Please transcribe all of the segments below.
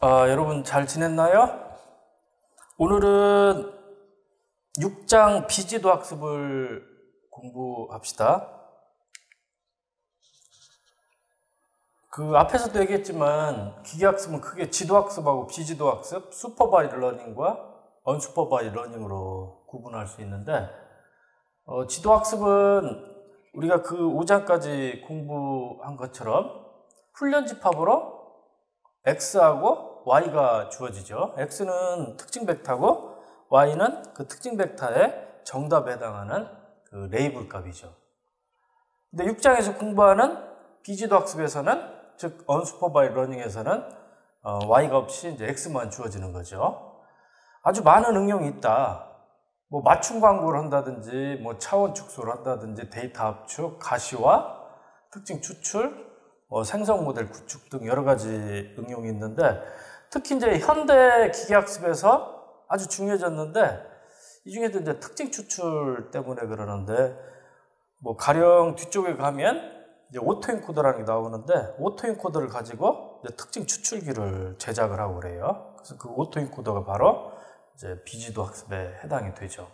여러분 잘 지냈나요? 오늘은 6장 비지도 학습을 공부합시다. 그 앞에서도 얘기했지만 기계학습은 크게 지도학습하고 비지도학습, 슈퍼바이드 러닝과 언슈퍼바이드 러닝으로 구분할 수 있는데 지도학습은 우리가 그 5장까지 공부한 것처럼 훈련 집합으로 X하고 Y가 주어지죠. X는 특징 벡터고 Y는 그 특징 벡터의 정답에 해당하는 그 레이블 값이죠. 근데 6장에서 공부하는 비지도 학습에서는, 즉 언슈퍼바이드 러닝에서는 Y가 없이 이제 X만 주어지는 거죠. 아주 많은 응용이 있다. 뭐 맞춤 광고를 한다든지, 뭐 차원 축소를 한다든지, 데이터 압축, 가시화, 특징 추출, 생성 모델 구축 등 여러 가지 응용이 있는데, 특히 이제 현대 기계학습에서 아주 중요해졌는데, 이 중에도 이제 특징 추출 때문에 그러는데, 뭐 가령 뒤쪽에 가면 이제 오토엔코더라는 게 나오는데, 오토엔코더를 가지고 이제 특징 추출기를 제작을 하고 그래요. 그래서 그 오토엔코더가 바로 이제 비지도 학습에 해당이 되죠.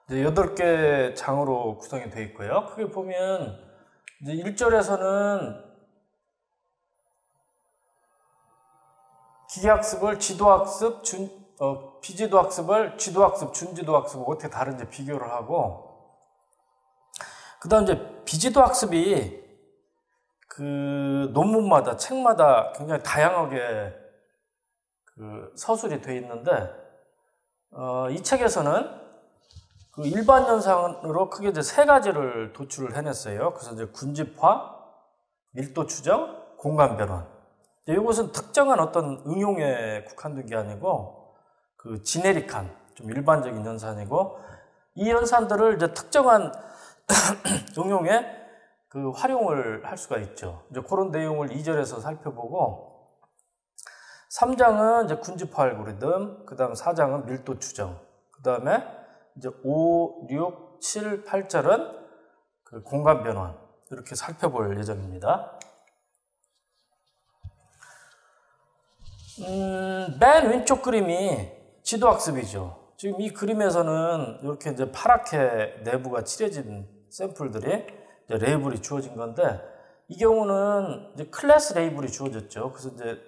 이제 8개 장으로 구성이 되어 있고요. 크게 보면 이제 1절에서는 기계학습을 지도학습, 비지도학습을 지도학습, 준지도학습을 어떻게 다른지 비교를 하고, 그 다음 이제 비지도학습이 그 논문마다, 책마다 굉장히 다양하게 그 서술이 되어 있는데, 이 책에서는 그 일반 현상으로 크게 이제 3가지를 도출을 해냈어요. 그래서 이제 군집화, 밀도 추정, 공간 변환. 이것은 특정한 어떤 응용에 국한된 게 아니고 그 지네릭한 좀 일반적인 현상이고, 이 현상들을 이제 특정한 응용에 그 활용을 할 수가 있죠. 이제 그런 내용을 2절에서 살펴보고, 3장은 이제 군집화 알고리즘, 그 다음 4장은 밀도 추정, 그 다음에 이제 5, 6, 7, 8절은 그 공간 변환, 이렇게 살펴볼 예정입니다. 맨 왼쪽 그림이 지도학습이죠. 지금 이 그림에서는 이렇게 이제 파랗게 내부가 칠해진 샘플들이 이제 레이블이 주어진 건데, 이 경우는 이제 클래스 레이블이 주어졌죠. 그래서 이제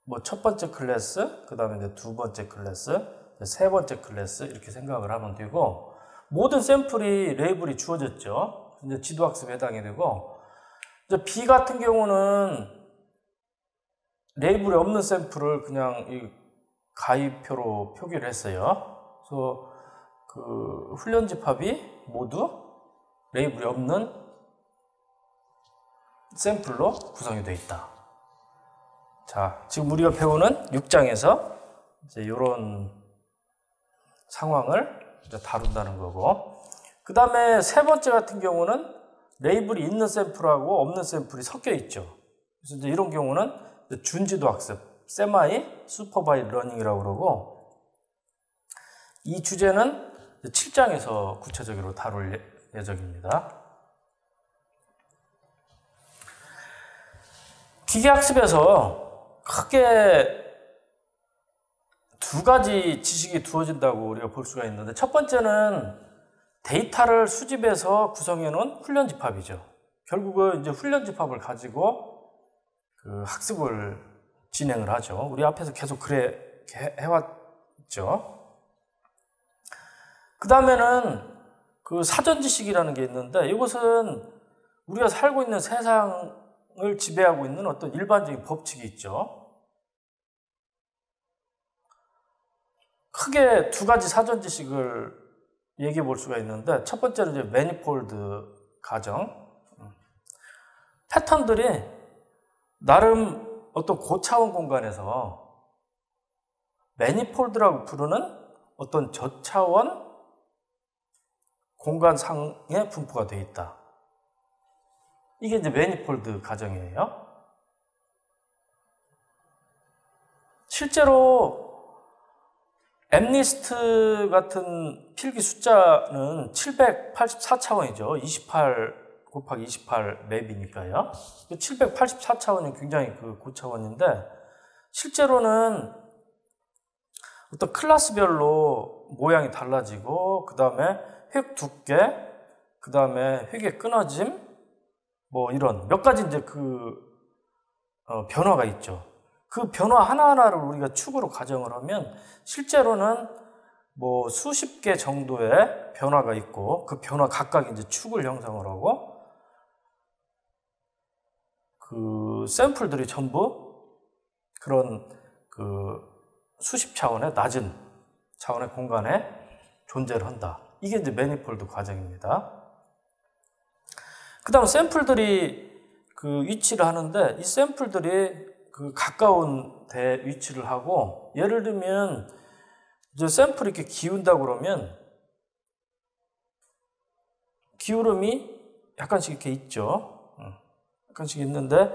뭐 첫 번째 클래스, 그 다음에 이제 두 번째 클래스, 세 번째 클래스, 이렇게 생각을 하면 되고, 모든 샘플이 레이블이 주어졌죠. 이제 지도학습에 해당이 되고, 이제 B 같은 경우는 레이블이 없는 샘플을 그냥 이 가위표로 표기를 했어요. 그래서 그 훈련 집합이 모두 레이블이 없는 샘플로 구성이 되어 있다. 자, 지금 우리가 배우는 6장에서 이제 이런 상황을 이제 다룬다는 거고, 그 다음에 세 번째 같은 경우는 레이블이 있는 샘플하고 없는 샘플이 섞여 있죠. 그래서 이제 이런 경우는 준지도 학습, 세마이 슈퍼바이드 러닝이라고 그러고, 이 주제는 7장에서 구체적으로 다룰 예정입니다. 기계학습에서 크게 2가지 지식이 두어진다고 우리가 볼 수가 있는데, 첫 번째는 데이터를 수집해서 구성해 놓은 훈련 집합이죠. 결국은 이제 훈련 집합을 가지고 그 학습을 진행을 하죠. 우리 앞에서 계속 그래 해왔죠. 그 다음에는 그 사전 지식이라는 게 있는데, 이것은 우리가 살고 있는 세상을 지배하고 있는 어떤 일반적인 법칙이 있죠. 크게 2가지 사전 지식을 얘기해 볼 수가 있는데, 첫 번째는 이제 매니폴드 가정. 패턴들이 나름 어떤 고차원 공간에서 매니폴드라고 부르는 어떤 저차원 공간상에 분포가 되어 있다. 이게 이제 매니폴드 가정이에요. 실제로 엠니스트 같은 필기 숫자는 784차원이죠. 28 곱하기 28 맵이니까요. 784차원이 굉장히 그 고차원인데, 실제로는 어떤 클래스별로 모양이 달라지고, 그 다음에 획 두께, 그 다음에 획의 끊어짐, 뭐 이런 몇 가지 이제 변화가 있죠. 그 변화 하나하나를 우리가 축으로 가정을 하면 실제로는 뭐 수십 개 정도의 변화가 있고, 그 변화 각각 이제 축을 형성을 하고, 그 샘플들이 전부 그런 그 수십 차원의 낮은 차원의 공간에 존재를 한다. 이게 이제 매니폴드 과정입니다. 그 다음 샘플들이 그 위치를 하는데, 이 샘플들이 그 가까운 데 위치를 하고, 예를 들면 이제 샘플이 이렇게 기운다 그러면 기울음이 약간씩 이렇게 있죠. 약간씩 있는데,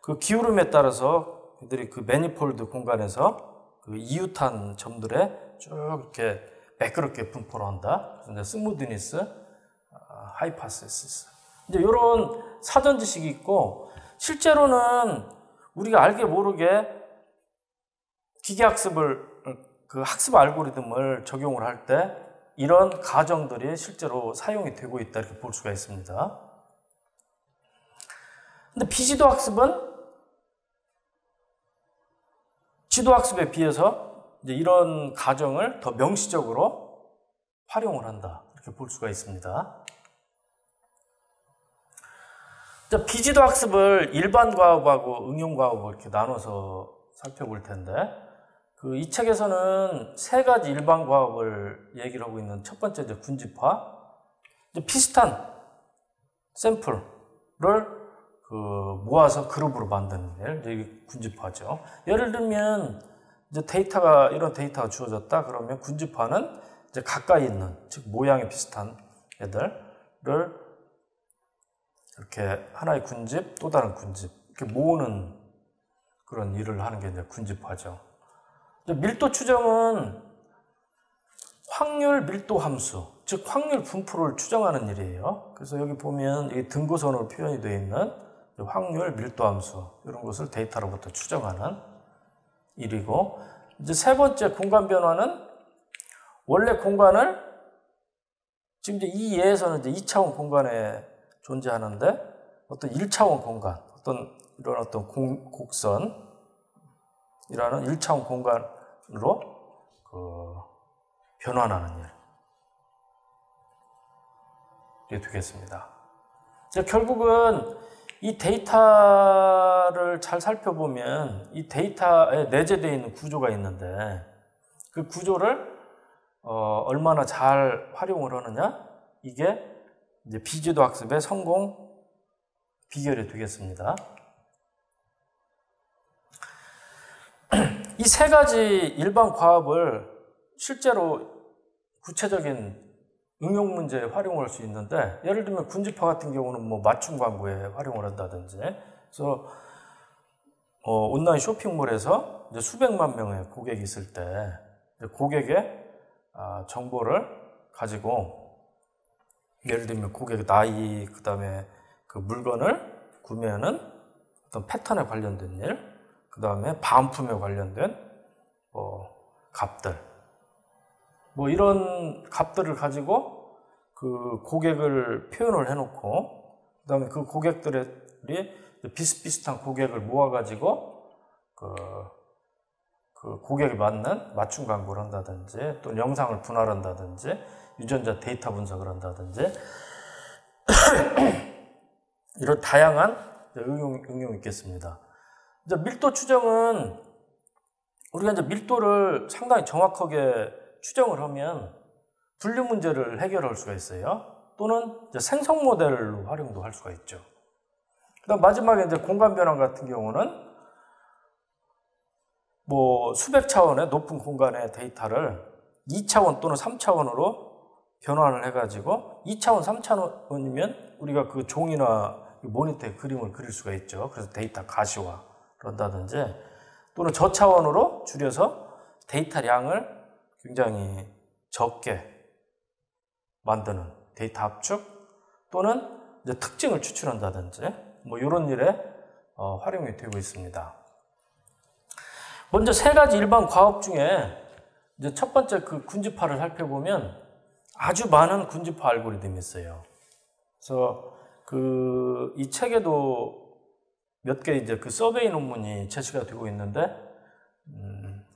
그 기울음에 따라서 그들이 그 매니폴드 공간에서 그 이웃한 점들에 쭉 이렇게 매끄럽게 분포를 한다. 그래서 이제 스무드니스, 하이파세시스. 이제 이런 사전 지식이 있고, 실제로는 우리가 알게 모르게 기계학습을, 그 학습 알고리즘을 적용을 할 때 이런 가정들이 실제로 사용이 되고 있다, 이렇게 볼 수가 있습니다. 근데 비지도 학습은 지도 학습에 비해서 이제 이런 가정을 더 명시적으로 활용을 한다, 이렇게 볼 수가 있습니다. 비지도 학습을 일반 과업하고 응용 과업을 이렇게 나눠서 살펴볼 텐데, 이 책에서는 세 가지 일반 과업을 얘기를 하고 있는 첫 번째 이제 군집화, 이제 비슷한 샘플을 모아서 그룹으로 만드는 일, 이게 군집화죠. 예를 들면 이제 이런 데이터가 주어졌다 그러면 군집화는 이제 가까이 있는, 즉 모양이 비슷한 애들을 이렇게 하나의 군집, 또 다른 군집, 이렇게 모으는 그런 일을 하는 게 이제 군집화죠. 밀도 추정은 확률 밀도 함수, 즉 확률 분포를 추정하는 일이에요. 그래서 여기 보면 이 등고선으로 표현이 되어 있는 확률 밀도 함수, 이런 것을 데이터로부터 추정하는 일이고, 이제 세 번째 공간 변화는 원래 공간을 지금 이제 이 예에서는 이제 2차원 공간에 존재하는데, 어떤 1차원 공간, 이런 어떤 곡선이라는 1차원 공간으로 변환하는 일. 이게 되겠습니다. 결국은 이 데이터를 잘 살펴보면 이 데이터에 내재되어 있는 구조가 있는데, 그 구조를 얼마나 잘 활용을 하느냐, 이게 이제 비지도 학습의 성공 비결이 되겠습니다. 이 세 가지 일반 과업을 실제로 구체적인 응용 문제에 활용할 수 있는데, 예를 들면 군집화 같은 경우는 뭐 맞춤 광고에 활용을 한다든지, 그래서 온라인 쇼핑몰에서 이제 수백만 명의 고객이 있을 때 고객의 정보를 가지고, 예를 들면 고객의 나이, 그 다음에 그 물건을 구매하는 어떤 패턴에 관련된 일, 그 다음에 반품에 관련된 값들, 뭐 이런 값들을 가지고 그 고객을 표현을 해놓고, 그 다음에 그 고객들이 비슷비슷한 고객을 모아가지고 그 고객에 맞는 맞춤 광고를 한다든지, 또 영상을 분할한다든지, 유전자 데이터 분석을 한다든지, 이런 다양한 응용이 있겠습니다. 이제 밀도 추정은 우리가 이제 밀도를 상당히 정확하게 추정을 하면 분류 문제를 해결할 수가 있어요. 또는 이제 생성 모델로 활용도 할 수가 있죠. 그다음 마지막에 이제 공간 변환 같은 경우는 뭐 수백 차원의 높은 공간의 데이터를 2차원 또는 3차원으로 변환을 해가지고 2차원, 3차원이면 우리가 그 종이나 모니터에 그림을 그릴 수가 있죠. 그래서 데이터 가시화를 한다든지, 또는 저차원으로 줄여서 데이터량을 굉장히 적게 만드는 데이터 압축, 또는 이제 특징을 추출한다든지 뭐 이런 일에 활용이 되고 있습니다. 먼저 세 가지 일반 과업 중에 이제 첫 번째 그 군집화를 살펴보면 아주 많은 군집화 알고리즘이 있어요. 그래서 이 책에도 몇 개 이제 그 서베이 논문이 제시가 되고 있는데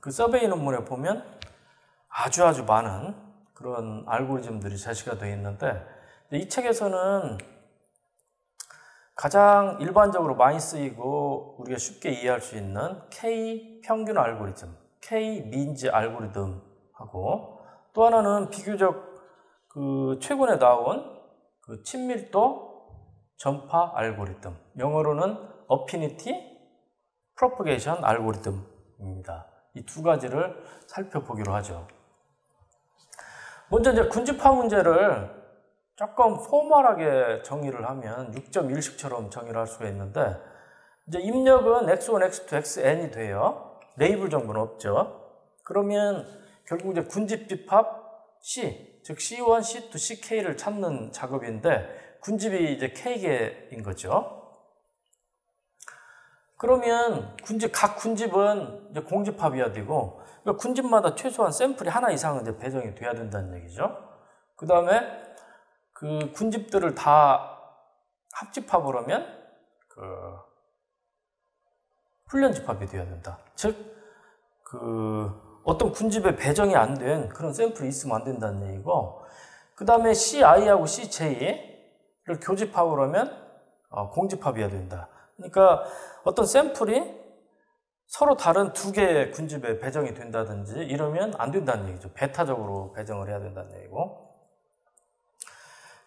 그 서베이 논문에 보면 아주 많은 그런 알고리즘들이 제시가 되어 있는데 이 책에서는 가장 일반적으로 많이 쓰이고 우리가 쉽게 이해할 수 있는 K 평균 알고리즘, K 민지 알고리즘하고 또 하나는 비교적 최근에 나온 그 친밀도 전파 알고리즘, 영어로는 어피니티 프로퍼게이션 알고리즘입니다. 이 두 가지를 살펴보기로 하죠. 먼저 이제 군집화 문제를 조금 포멀하게 정의를 하면 6.1식처럼 정의를 할 수가 있는데 이제 입력은 x1, x2, xn이 돼요. 레이블 정보는 없죠. 그러면 결국 이제 군집집합 C, 즉 C1, C2, CK를 찾는 작업인데 군집이 이제 K개인 거죠. 그러면 각 군집은 이제 공집합이어야 되고 그러니까 군집마다 최소한 샘플이 하나 이상은 이제 배정이 돼야 된다는 얘기죠. 그 다음에 그 군집들을 다 합집합을 하면 훈련 집합이 되어야 된다. 즉, 어떤 군집에 배정이 안 된 그런 샘플이 있으면 안 된다는 얘기고, 그 다음에 CI하고 CJ를 교집합을 하면 공집합이어야 된다. 그러니까 어떤 샘플이 서로 다른 두 개의 군집에 배정이 된다든지 이러면 안 된다는 얘기죠. 배타적으로 배정을 해야 된다는 얘기고.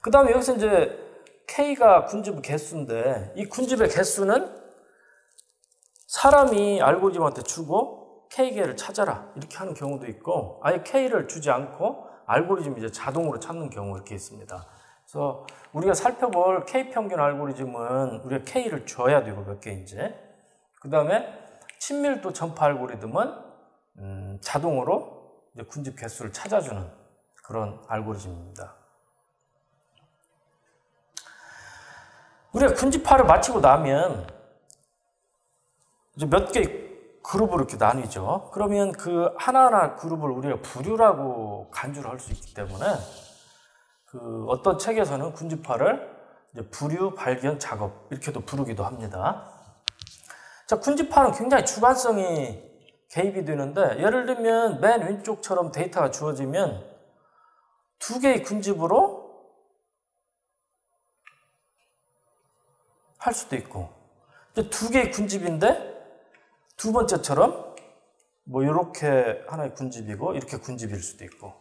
그 다음에 여기서 이제 K가 군집의 개수인데 이 군집의 개수는 사람이 알고리즘한테 주고 K개를 찾아라 이렇게 하는 경우도 있고 아예 K를 주지 않고 알고리즘이 이제 자동으로 찾는 경우 이렇게 있습니다. 그래서 우리가 살펴볼 K평균 알고리즘은 우리가 K를 줘야 되고 몇 개인지 그 다음에 친밀도 전파 알고리즘은 자동으로 이제 군집 개수를 찾아주는 그런 알고리즘입니다. 우리가 군집화를 마치고 나면 이제 몇 개 그룹으로 이렇게 나뉘죠. 그러면 그 하나하나 그룹을 우리가 부류라고 간주를 할 수 있기 때문에 어떤 책에서는 군집화를 이제 부류 발견 작업 이렇게도 부르기도 합니다. 자, 군집화는 굉장히 주관성이 개입이 되는데 예를 들면 맨 왼쪽처럼 데이터가 주어지면 두 개의 군집으로 할 수도 있고 두 개의 군집인데 두 번째처럼 뭐 이렇게 하나의 군집이고 이렇게 군집일 수도 있고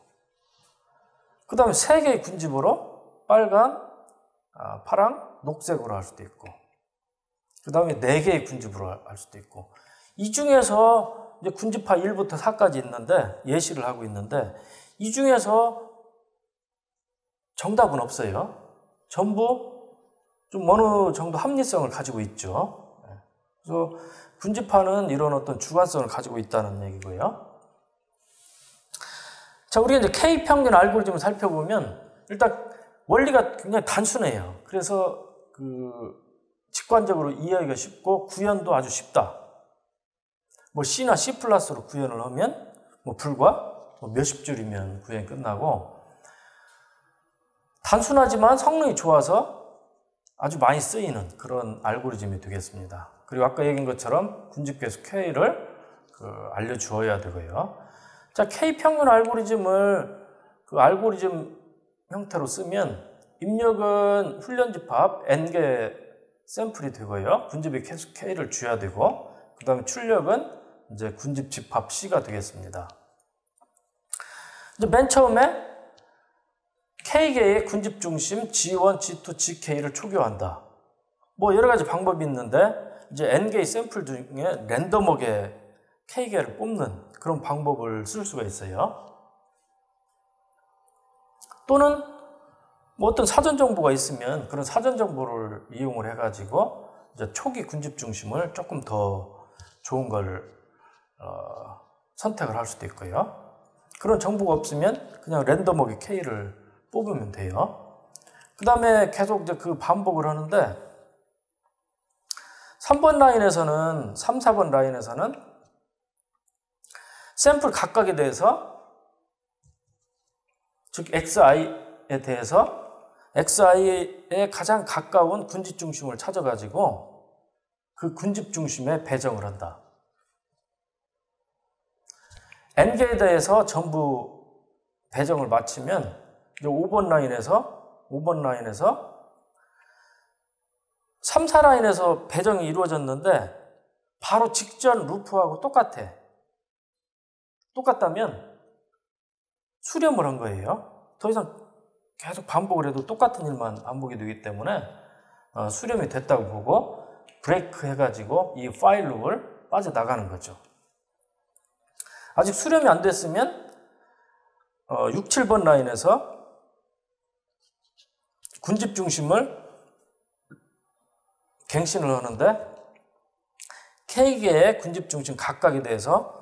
그 다음에 세 개의 군집으로 빨간, 파랑, 녹색으로 할 수도 있고 그 다음에 네 개의 군집으로 할 수도 있고 이 중에서 이제 군집화 1부터 4까지 있는데 예시를 하고 있는데 이 중에서 정답은 없어요. 전부 좀 어느 정도 합리성을 가지고 있죠. 그래서 군집화는 이런 어떤 주관성을 가지고 있다는 얘기고요. 자, 우리가 이제 K평균 알고리즘을 살펴보면 일단 원리가 굉장히 단순해요. 그래서 직관적으로 이해하기가 쉽고 구현도 아주 쉽다. 뭐 C나 C++로 구현을 하면 뭐 불과 몇십 줄이면 구현이 끝나고 단순하지만 성능이 좋아서 아주 많이 쓰이는 그런 알고리즘이 되겠습니다. 그리고 아까 얘기한 것처럼 군집계수 K를 알려주어야 되고요. 자, K평균 알고리즘을 알고리즘 형태로 쓰면 입력은 훈련집합 N개 샘플이 되고요. 군집의 개수 K를 줘야 되고 그 다음에 출력은 이제 군집집합 C가 되겠습니다. 이제 맨 처음에 K개의 군집 중심 G1, G2, GK를 초기화한다. 뭐 여러 가지 방법이 있는데 이제 N개의 샘플 중에 랜덤하게 K개를 뽑는 그런 방법을 쓸 수가 있어요. 또는 뭐 어떤 사전 정보가 있으면 그런 사전 정보를 이용을 해가지고 이제 초기 군집 중심을 조금 더 좋은 걸 선택을 할 수도 있고요. 그런 정보가 없으면 그냥 랜덤하게 K를 뽑으면 돼요. 그 다음에 계속 이제 그 반복을 하는데 3번 라인에서는 3, 4번 라인에서는 샘플 각각에 대해서 즉 XI에 대해서 XI에 가장 가까운 군집 중심을 찾아가지고 그 군집 중심에 배정을 한다. N개에 대해서 전부 배정을 마치면 이제 5번 라인에서 3, 4라인에서 배정이 이루어졌는데 바로 직전 루프하고 똑같다면 수렴을 한 거예요. 더 이상 계속 반복을 해도 똑같은 일만 반복이 되기 때문에 수렴이 됐다고 보고 브레이크 해가지고 이 파일 룩을 빠져나가는 거죠. 아직 수렴이 안 됐으면 6, 7번 라인에서 군집 중심을 갱신을 하는데 K개의 군집 중심 각각에 대해서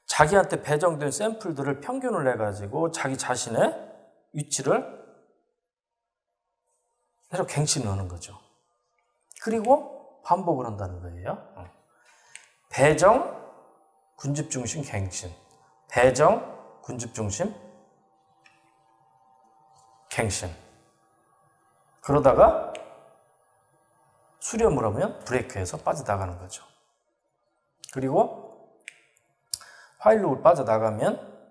자기한테 배정된 샘플들을 평균을 내가지고 자기 자신의 위치를 계속 갱신을 하는 거죠. 그리고 반복을 한다는 거예요. 배정, 군집 중심 갱신, 배정, 군집 중심 갱신. 그러다가 수렴을 하면 브레이크에서 빠져나가는 거죠. 그리고 파일룩을 빠져나가면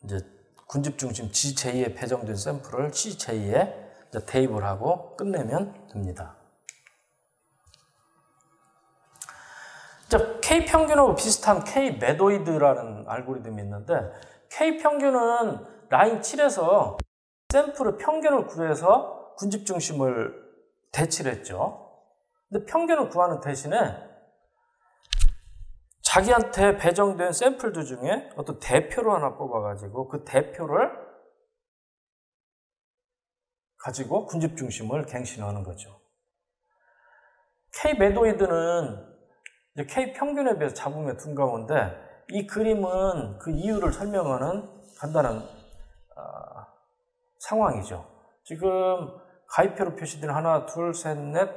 이제 군집 중심 G-J에 배정된 샘플을 C-J에 대입을 하고 끝내면 됩니다. K 평균하고 비슷한 K 매도이드라는 알고리즘이 있는데 K 평균은 라인 7에서 샘플의 평균을 구해서 군집 중심을 대치를 했죠. 근데 평균을 구하는 대신에 자기한테 배정된 샘플들 중에 어떤 대표를 하나 뽑아가지고 그 대표를 가지고 군집 중심을 갱신하는 거죠. K 매도이드는 이제 K 평균에 비해서 잡음에 둔 가운데 이 그림은 그 이유를 설명하는 간단한 상황이죠. 지금 가위표로 표시된 하나, 둘, 셋, 넷,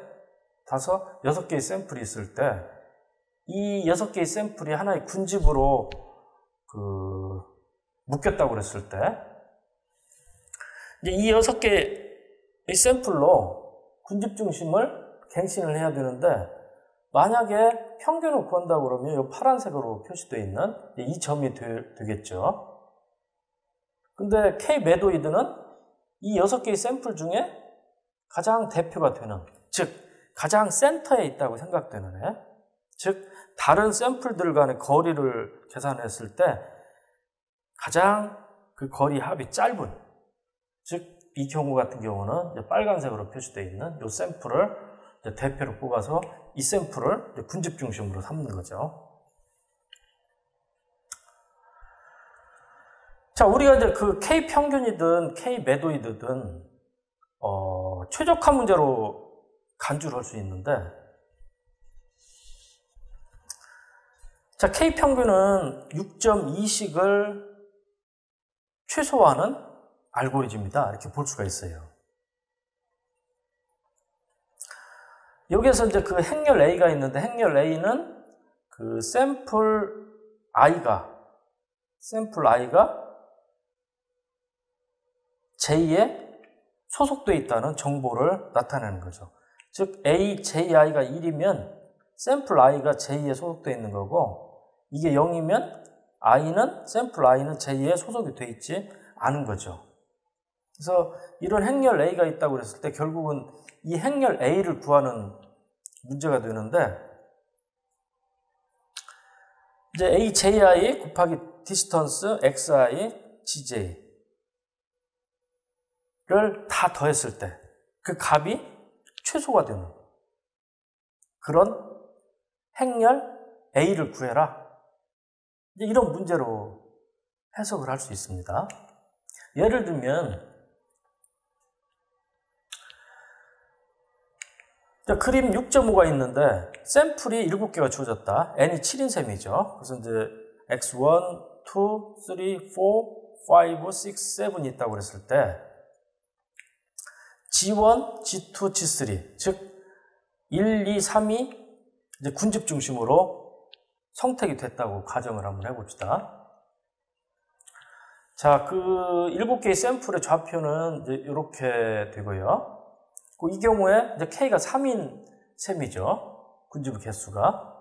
다섯, 6개의 샘플이 있을 때 이 6개의 샘플이 하나의 군집으로 묶였다고 그랬을 때 이제 이 6개의 샘플로 군집 중심을 갱신을 해야 되는데 만약에 평균을 구한다고 그러면 이 파란색으로 표시되어 있는 이 점이 되겠죠. 근데 K 매도이드는 이 6개의 샘플 중에 가장 대표가 되는, 즉 가장 센터에 있다고 생각되는 애, 즉 다른 샘플들 간의 거리를 계산했을 때 가장 그 거리 합이 짧은, 즉 이 경우 같은 경우는 이제 빨간색으로 표시되어 있는 이 샘플을 이제 대표로 뽑아서 이 샘플을 이제 군집 중심으로 삼는 거죠. 자, 우리가 이제 그 K 평균이든 K 매도이드든 최적화 문제로 간주를 할 수 있는데, 자, K 평균은 6.2식을 최소화하는 알고리즘이다, 이렇게 볼 수가 있어요. 여기에서 이제 그 행렬 A가 있는데, 행렬 A는 그 샘플 I가 J에 소속되어 있다는 정보를 나타내는 거죠. 즉 A, JI가 1이면 샘플 I가 J에 소속되어 있는 거고, 이게 0이면 샘플 I는 J에 소속이 되어 있지 않은 거죠. 그래서 이런 행렬 A가 있다고 그랬을 때 결국은 이 행렬 A를 구하는 문제가 되는데, 이제 AJI 곱하기 디스턴스 XI, GJ를 다 더했을 때 그 값이 최소가 되는 그런 행렬 A를 구해라, 이제 이런 문제로 해석을 할 수 있습니다. 예를 들면 그림 6.5가 있는데 샘플이 7개가 주어졌다. n이 7인 셈이죠. 그래서 이제 x1, 2, 3, 4, 5, 6, 7이 있다고 그랬을 때 G1, G2, G3, 즉 1, 2, 3이 이제 군집 중심으로 성택이 됐다고 가정을 한번 해봅시다. 자, 그 7개의 샘플의 좌표는 이제 이렇게 되고요. 이 경우에 이제 K가 3인 셈이죠. 군집의 개수가.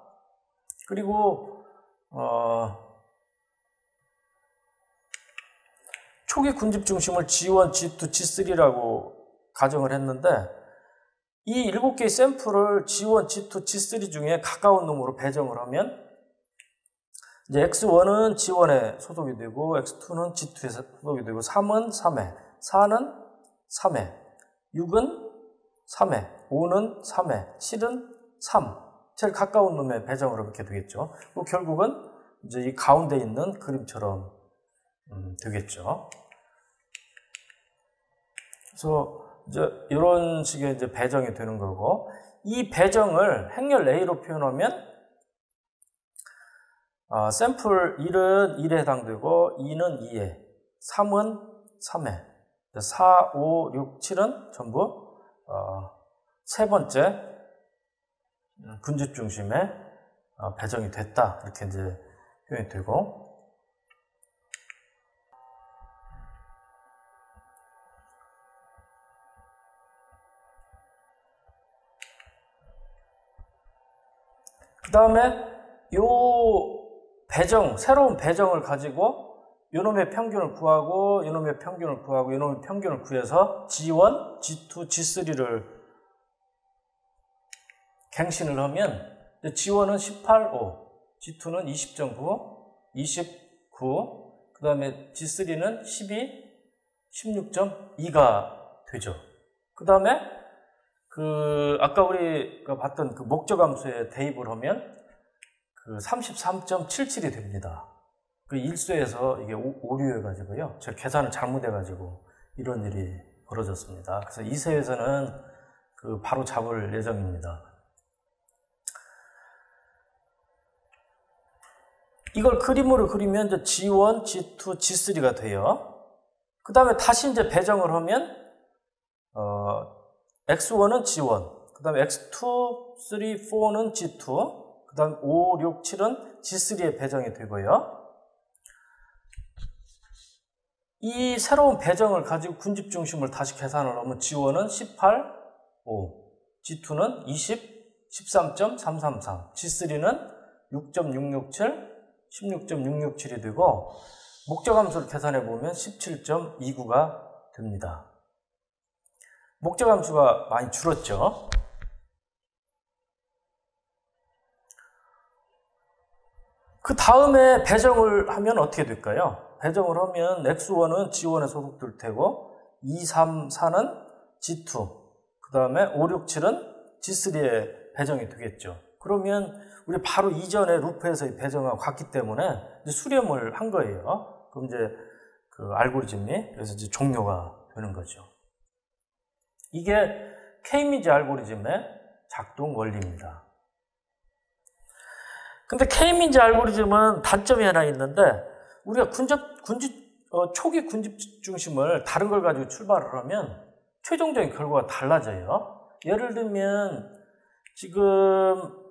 그리고 초기 군집 중심을 G1, G2, G3라고 가정을 했는데 이 7개의 샘플을 G1, G2, G3 중에 가까운 놈으로 배정을 하면 이제 X1은 G1에 소속이 되고 X2는 G2에 소속이 되고 3은 3회, 4는 3회, 6은 3회, 5는 3회, 7은 3. 제일 가까운 놈에 배정을 이렇게 되겠죠. 그리고 결국은 이제 이 가운데 있는 그림처럼 되겠죠. 그래서 이제 이런 식의 이제 배정이 되는 거고, 이 배정을 행렬 A로 표현하면 샘플 1은 1에 해당되고 2는 2에, 3은 3에, 4, 5, 6, 7은 전부 세 번째 군집 중심에 배정이 됐다. 이렇게 이제 표현이 되고, 그 다음에 요 배정, 새로운 배정을 가지고 요놈의 평균을 구하고 요놈의 평균을 구하고 요놈의 평균을 구해서 G1, G2, G3를 갱신을 하면 G1은 18.5, G2는 20.9, 29, 그 다음에 G3는 12, 16.2가 되죠. 그 다음에 아까 우리가 봤던 그 목적함수에 대입을 하면 그 33.77이 됩니다. 그 일수에서 이게 오류해가지고요. 제가 계산을 잘못해가지고 이런 일이 벌어졌습니다. 그래서 이 세에서는 그 바로 잡을 예정입니다. 이걸 그림으로 그리면 이제 G1, G2, G3가 돼요. 그 다음에 다시 이제 배정을 하면, X1은 G1, 그 다음에 X2, 3, 4는 G2, 그 다음 5, 6, 7은 G3에 배정이 되고요. 이 새로운 배정을 가지고 군집 중심을 다시 계산을 하면 G1은 18, 5, G2는 20, 13.333, G3는 6.667, 16.667이 되고 목적함수를 계산해 보면 17.29가 됩니다. 목적함수가 많이 줄었죠. 그 다음에 배정을 하면 어떻게 될까요? 배정을 하면 X1은 G1에 소속될 테고 2, 3, 4는 G2, 그 다음에 5, 6, 7은 G3에 배정이 되겠죠. 그러면 우리 바로 이전에 루프에서의 배정하고 같기 때문에 이제 수렴을 한 거예요. 그럼 이제 그 알고리즘이 그래서 이제 종료가 되는 거죠. 이게 K-민지 알고리즘의 작동 원리입니다. 근데 K-민지 알고리즘은 단점이 하나 있는데 우리가 초기 군집 중심을 다른 걸 가지고 출발을 하면 최종적인 결과가 달라져요. 예를 들면 지금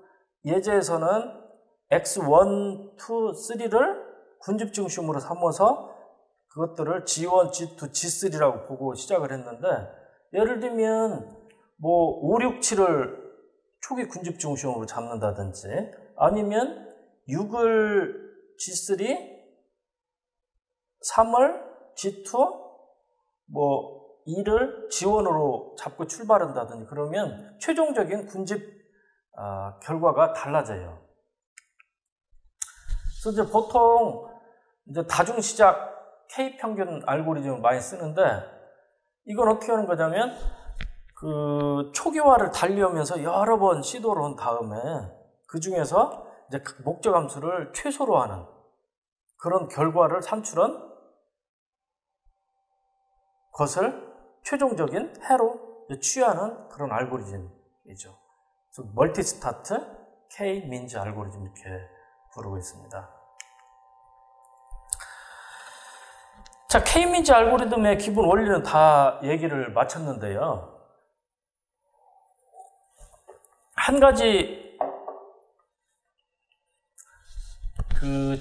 예제에서는 X1, 2, 3를 군집 중심으로 삼아서 그것들을 G1, G2, G3라고 보고 시작을 했는데 예를 들면 뭐 5, 6, 7을 초기 군집 중심으로 잡는다든지 아니면 6을 G3, 3을 G2, 뭐 2를 G1으로 잡고 출발한다든지 그러면 최종적인 군집 결과가 달라져요. 그래서 이제 보통 이제 다중시작 K평균 알고리즘을 많이 쓰는데 이건 어떻게 하는 거냐면 그 초기화를 달리하면서 여러 번 시도를 한 다음에 그 중에서 이제 목적함수를 최소로 하는 그런 결과를 산출한 것을 최종적인 해로 취하는 그런 알고리즘이죠. 그래서 멀티스타트 K-민지 알고리즘 이렇게 부르고 있습니다. 자, K-민즈 알고리즘의 기본 원리는 다 얘기를 마쳤는데요. 한 가지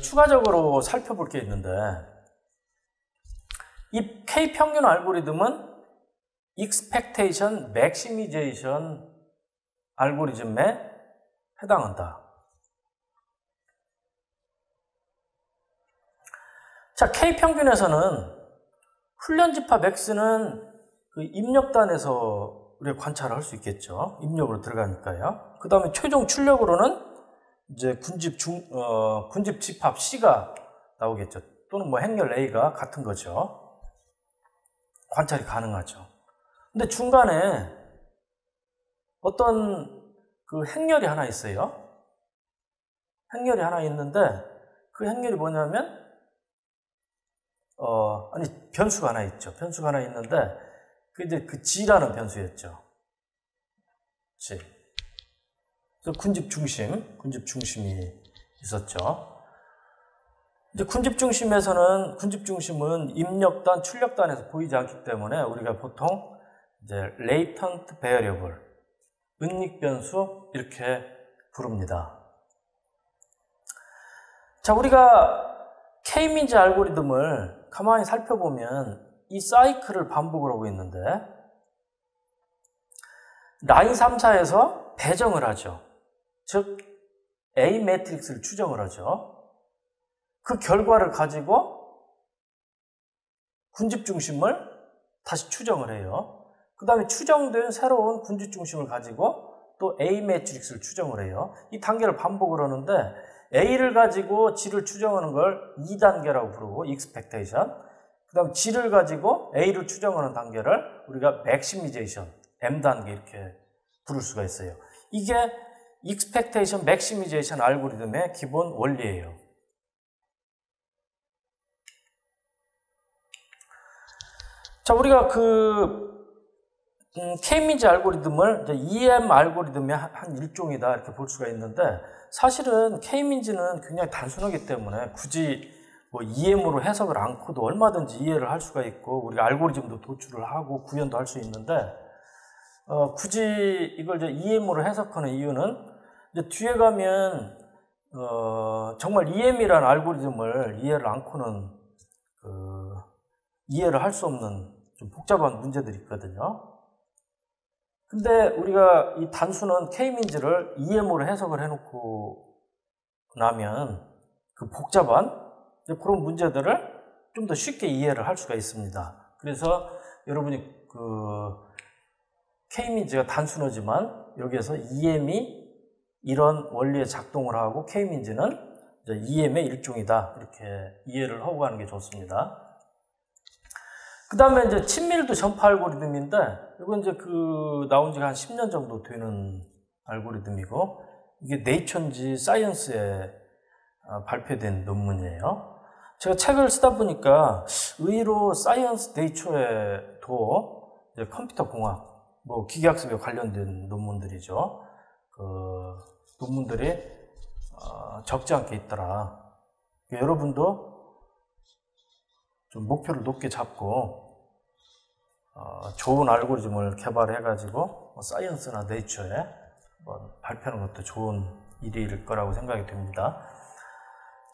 추가적으로 살펴볼 게 있는데, 이 K-평균 알고리즘은 Expectation Maximization 알고리즘에 해당한다. 자, K-평균에서는 훈련집합 X는 그 입력단에서 우리가 관찰을 할 수 있겠죠. 입력으로 들어가니까요. 그 다음에 최종 출력으로는 이제 군집 집합 C가 나오겠죠. 또는 뭐 행렬 A가 같은 거죠. 관찰이 가능하죠. 근데 중간에 어떤 그 행렬이 하나 있어요. 행렬이 하나 있는데 그 행렬이 뭐냐면 변수가 하나 있죠. 변수가 하나 있는데 이제 그 G라는 변수였죠. G. 그래서 군집 중심이 있었죠. 이제 군집 중심은 입력단, 출력단에서 보이지 않기 때문에 우리가 보통 이제 latent variable, 은닉 변수 이렇게 부릅니다. 자, 우리가 K-민즈 알고리즘을 가만히 살펴보면 이 사이클을 반복을 하고 있는데 라인 3, 4에서 배정을 하죠. 즉 A 매트릭스를 추정을 하죠. 그 결과를 가지고 군집 중심을 다시 추정을 해요. 그 다음에 추정된 새로운 군집 중심을 가지고 또 A 매트릭스를 추정을 해요. 이 단계를 반복을 하는데 A를 가지고 G를 추정하는 걸 2단계라고 부르고 expectation, 그 다음 G를 가지고 A를 추정하는 단계를 우리가 maximization, M단계 이렇게 부를 수가 있어요. 이게 expectation maximization 알고리즘의 기본 원리예요. 자, 우리가 K-민즈 알고리즘을 이제 EM 알고리즘의 한 일종이다 이렇게 볼 수가 있는데, 사실은 K-민즈는 굉장히 단순하기 때문에 굳이 뭐 EM으로 해석을 않고도 얼마든지 이해를 할 수가 있고 우리가 알고리즘도 도출을 하고 구현도 할 수 있는데, 굳이 이걸 이제 EM으로 해석하는 이유는 이제 뒤에 가면 정말 EM이라는 알고리즘을 이해를 않고는 이해를 할 수 없는 좀 복잡한 문제들이 있거든요. 근데 우리가 이 단순한 K-민즈를 EM으로 해석을 해놓고 나면 그 복잡한 그런 문제들을 좀 더 쉽게 이해를 할 수가 있습니다. 그래서 여러분이 K-민즈가 단순하지만 여기에서 EM이 이런 원리에 작동을 하고 K-민즈는 EM의 일종이다 이렇게 이해를 하고 가는 게 좋습니다. 그 다음에 이제 친밀도 전파 알고리즘인데, 이건 이제 나온 지가 한 10년 정도 되는 알고리즘이고, 이게 네이처인지 사이언스에 발표된 논문이에요. 제가 책을 쓰다 보니까 의외로 사이언스 네이처에도 이제 컴퓨터 공학, 뭐 기계학습에 관련된 논문들이죠. 논문들이 적지 않게 있더라. 여러분도 좀 목표를 높게 잡고 좋은 알고리즘을 개발해가지고 사이언스나 네이처에 발표하는 것도 좋은 일일 거라고 생각이 됩니다.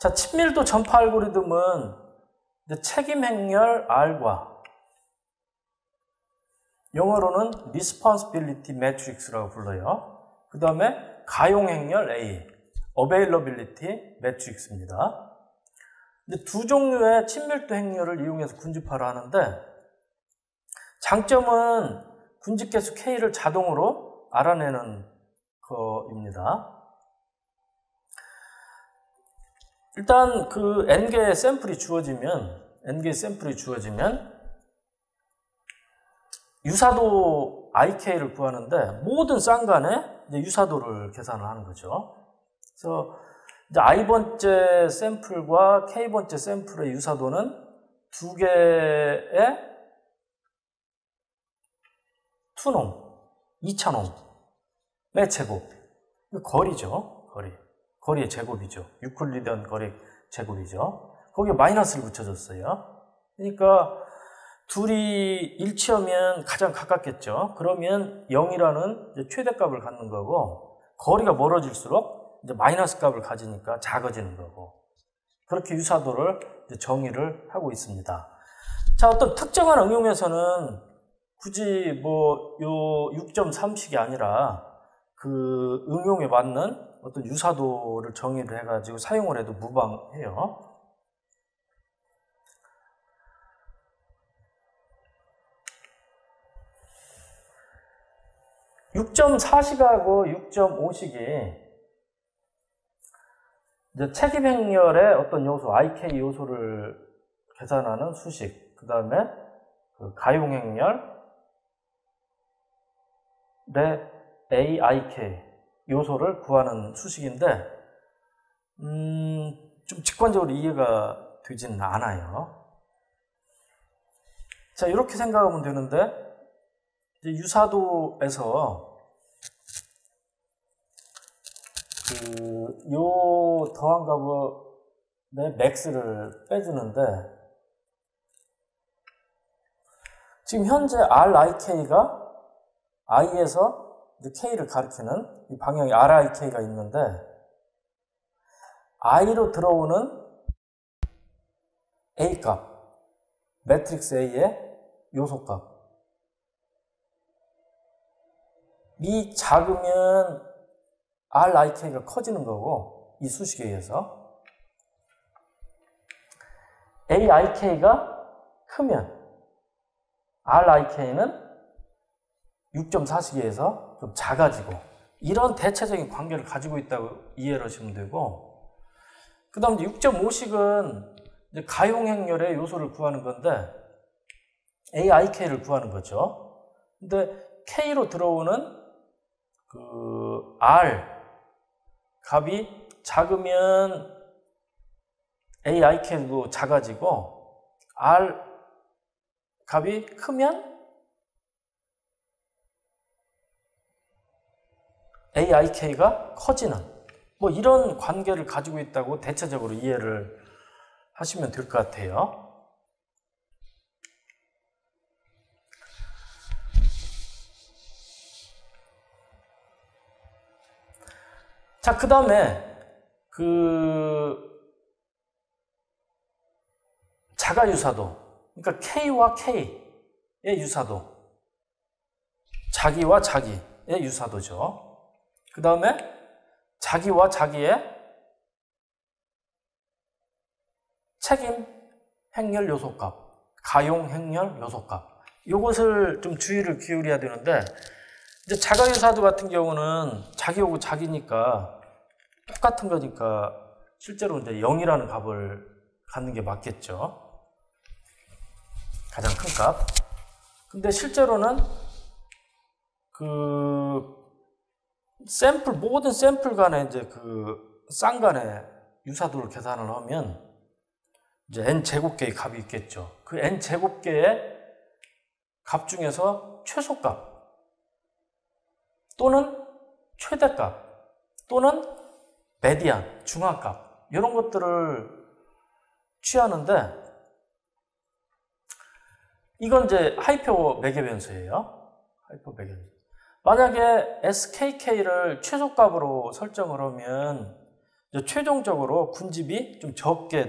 자, 친밀도 전파 알고리즘은 책임 행렬 R과 영어로는 Responsibility Matrix라고 불러요. 그 다음에 가용 행렬 A, Availability Matrix입니다. 근데 두 종류의 친밀도 행렬을 이용해서 군집화를 하는데, 장점은 군집 개수 K를 자동으로 알아내는 거입니다. 일단 N개의 샘플이 주어지면 유사도 IK를 구하는데 모든 쌍간에 유사도를 계산을 하는 거죠. 그래서 이제 I번째 샘플과 K번째 샘플의 유사도는 두 개의 투놈, 2차놈의 제곱. 거리죠. 거리의 제곱이죠. 유클리디언 거리 제곱이죠. 거기에 마이너스를 붙여줬어요. 그러니까 둘이 일치하면 가장 가깝겠죠. 그러면 0이라는 최대값을 갖는 거고, 거리가 멀어질수록 이제 마이너스 값을 가지니까 작아지는 거고, 그렇게 유사도를 이제 정의를 하고 있습니다. 자, 어떤 특정한 응용에서는 굳이 뭐 요 6.3식이 아니라 그 응용에 맞는 어떤 유사도를 정의를 해가지고 사용을 해도 무방해요. (6.4식하고) (6.5식이) 이제 책임행렬의 어떤 요소, IK 요소를 계산하는 수식, 그 다음에 그 가용행렬의 AIK 요소를 구하는 수식인데, 좀 직관적으로 이해가 되지는 않아요. 자, 이렇게 생각하면 되는데, 이제 유사도에서 요 더한 값의 맥스를 빼주는데, 지금 현재 RIK가 I에서 K를 가리키는 이 방향이 RIK가 있는데, I로 들어오는 A 값, 매트릭스 A의 요소 값이 작으면 RIK가 커지는 거고, 이 수식에 의해서 AIK가 크면 RIK는 6.4식에 의해서 좀 작아지고, 이런 대체적인 관계를 가지고 있다고 이해를 하시면 되고, 그 다음 6.5식은 이제 가용행렬의 요소를 구하는 건데, AIK를 구하는 거죠. 근데 K로 들어오는 그 R 값이 작으면 AIK도 작아지고, R 값이 크면 AIK가 커지는, 뭐 이런 관계를 가지고 있다고 대체적으로 이해를 하시면 될 것 같아요. 자, 그 다음에 자가유사도, 그러니까 K와 K의 유사도, 자기와 자기의 유사도죠. 그 다음에 자기와 자기의 책임 행렬 요소값, 가용 행렬 요소값, 이것을 좀 주의를 기울여야 되는데, 이제 자가유사도 같은 경우는 자기하고 자기니까 똑같은 거니까 실제로 이제 0이라는 값을 갖는 게 맞겠죠. 가장 큰 값. 근데 실제로는 모든 샘플 간에 이제 쌍 간의 유사도를 계산을 하면 이제 n제곱개의 값이 있겠죠. 그 n제곱개의 값 중에서 최소값 또는 최대값 또는 메디안, 중앙값, 이런 것들을 취하는데, 이건 이제 하이퍼 매개 변수예요. 하이퍼 매개 변수. 만약에 SKK를 최소값으로 설정을 하면 이제 최종적으로 군집이 좀 적게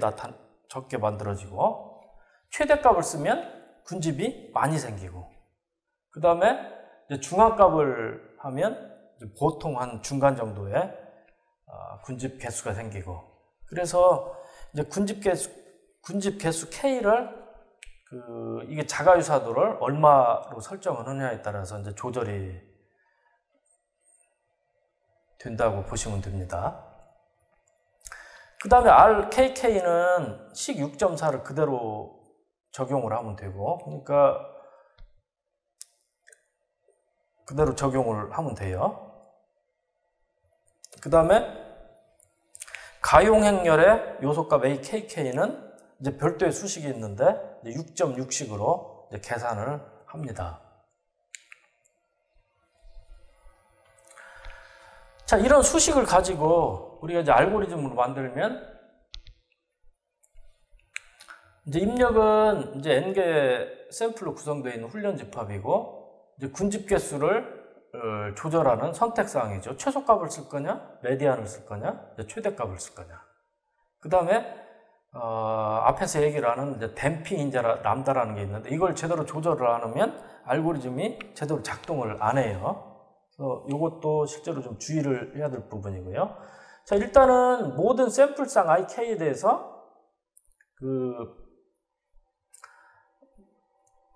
만들어지고, 최대값을 쓰면 군집이 많이 생기고, 그 다음에 중앙값을 하면 보통 한 중간 정도의 군집 개수가 생기고, 그래서 이제 군집 개수 K를 이게 자가유사도를 얼마로 설정을 하느냐에 따라서 이제 조절이 된다고 보시면 됩니다. 그 다음에 RKK는 식 6.4를 그대로 적용을 하면 되고, 그러니까 그대로 적용을 하면 돼요. 그 다음에 가용행렬의 요소값 AKK는 이제 별도의 수식이 있는데 6.6식으로 계산을 합니다. 자, 이런 수식을 가지고 우리가 이제 알고리즘으로 만들면 이제 입력은 이제 n개 샘플로 구성되어 있는 훈련 집합이고, 이제 군집 개수를 조절하는 선택사항이죠. 최소값을 쓸 거냐, 메디안을 쓸 거냐, 최대값을 쓸 거냐. 그 다음에 앞에서 얘기를 하는 이제 댐핑 인자 람다라는 게 있는데, 이걸 제대로 조절을 안 하면 알고리즘이 제대로 작동을 안 해요. 그래서 이것도 실제로 좀 주의를 해야 될 부분이고요. 자, 일단은 모든 샘플상 IK에 대해서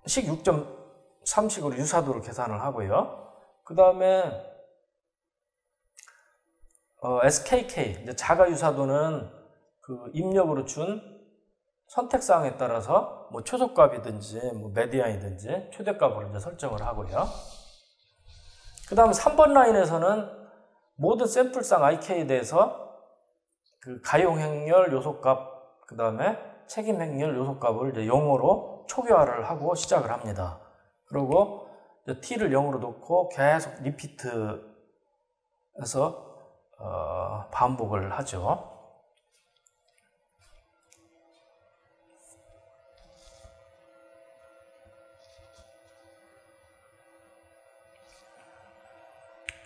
식 6.3식으로 유사도를 계산을 하고요. 그 다음에 SKK, 이제 자가 유사도는 입력으로 준 선택사항에 따라서 뭐 최소값이든지 뭐 메디안이든지 최대값으로 이제 설정을 하고요. 그 다음 3번 라인에서는 모든 샘플상 IK에 대해서 가용 행렬 요소값, 그 다음에 책임 행렬 요소값을 이제 0으로 초기화를 하고 시작을 합니다. 그리고 t를 0으로 놓고 계속 리피트해서 반복을 하죠.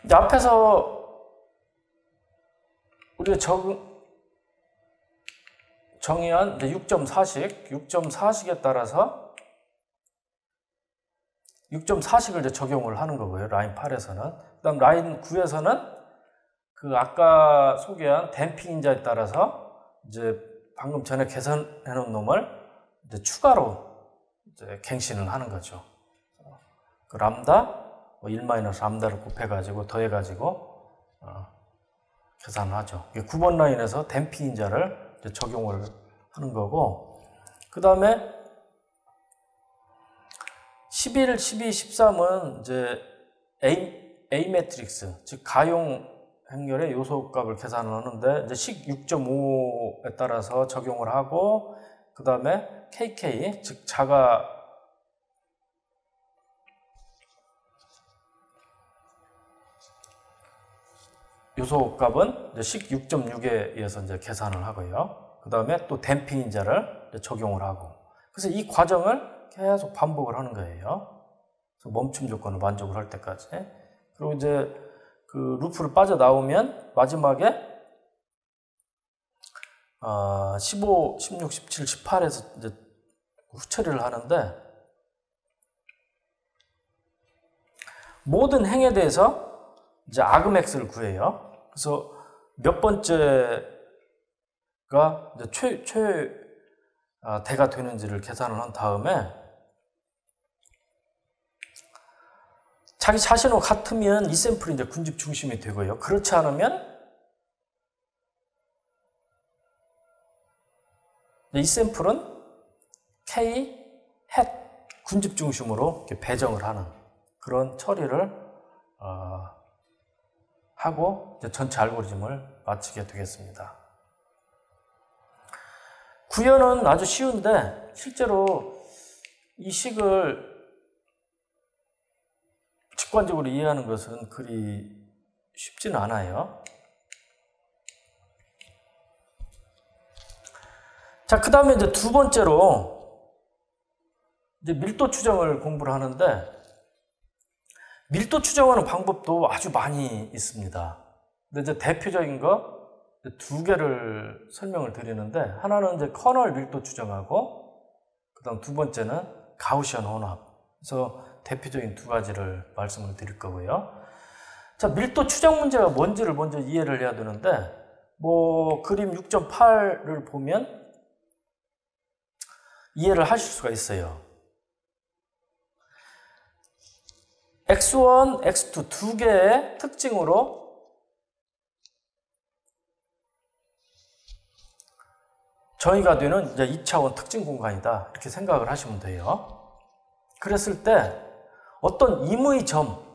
이제 앞에서 우리가 정의한 6.4식에 따라서 6.4식을 이제 적용을 하는 거고요. 라인 8에서는. 그 다음 라인 9에서는 아까 소개한 댐핑 인자에 따라서 이제 방금 전에 계산해 놓은 놈을 이제 추가로 이제 갱신을 하는 거죠. 람다, 1-람다를 곱해가지고 더해가지고 계산을 하죠. 9번 라인에서 댐핑 인자를 이제 적용을 하는 거고, 그 다음에 11, 12, 13은 이제 A 매트릭스, 즉 가용 행렬의 요소값을 계산을 하는데, 이제 식 6.5에 따라서 적용을 하고, 그 다음에 KK, 즉 자가 요소값은 이제 식 6.6에 의해서 이제 계산을 하고요. 그 다음에 또 댐핑 인자를 적용을 하고. 그래서 이 과정을 계속 반복을 하는 거예요. 그래서 멈춤 조건을 만족을 할 때까지. 그리고 이제 루프를 빠져나오면 마지막에 15, 16, 17, 18에서 이제 후처리를 하는데, 모든 행에 대해서 이제 아그맥스를 구해요. 그래서 몇 번째가 이제 대가 되는지를 계산을 한 다음에, 자기 자신과 같으면 이 샘플이 이제 군집 중심이 되고요. 그렇지 않으면 이 샘플은 K 햇 군집 중심으로 이렇게 배정을 하는 그런 처리를 하고 이제 전체 알고리즘을 마치게 되겠습니다. 구현은 아주 쉬운데 실제로 이 식을 직관적으로 이해하는 것은 그리 쉽지는 않아요. 자, 그 다음에 이제 두 번째로 이제 밀도 추정을 공부를 하는데, 밀도 추정하는 방법도 아주 많이 있습니다. 근데 이제 대표적인 거 두 개를 설명을 드리는데, 하나는 이제 커널 밀도 추정하고, 그 다음 두 번째는 가우시안 혼합. 그래서 대표적인 두 가지를 말씀을 드릴 거고요. 자, 밀도 추정 문제가 뭔지를 먼저 이해를 해야 되는데, 뭐 그림 6.8을 보면 이해를 하실 수가 있어요. X1, X2 두 개의 특징으로 정의가 되는 이제 2차원 특징 공간이다, 이렇게 생각을 하시면 돼요. 그랬을 때 어떤 임의 점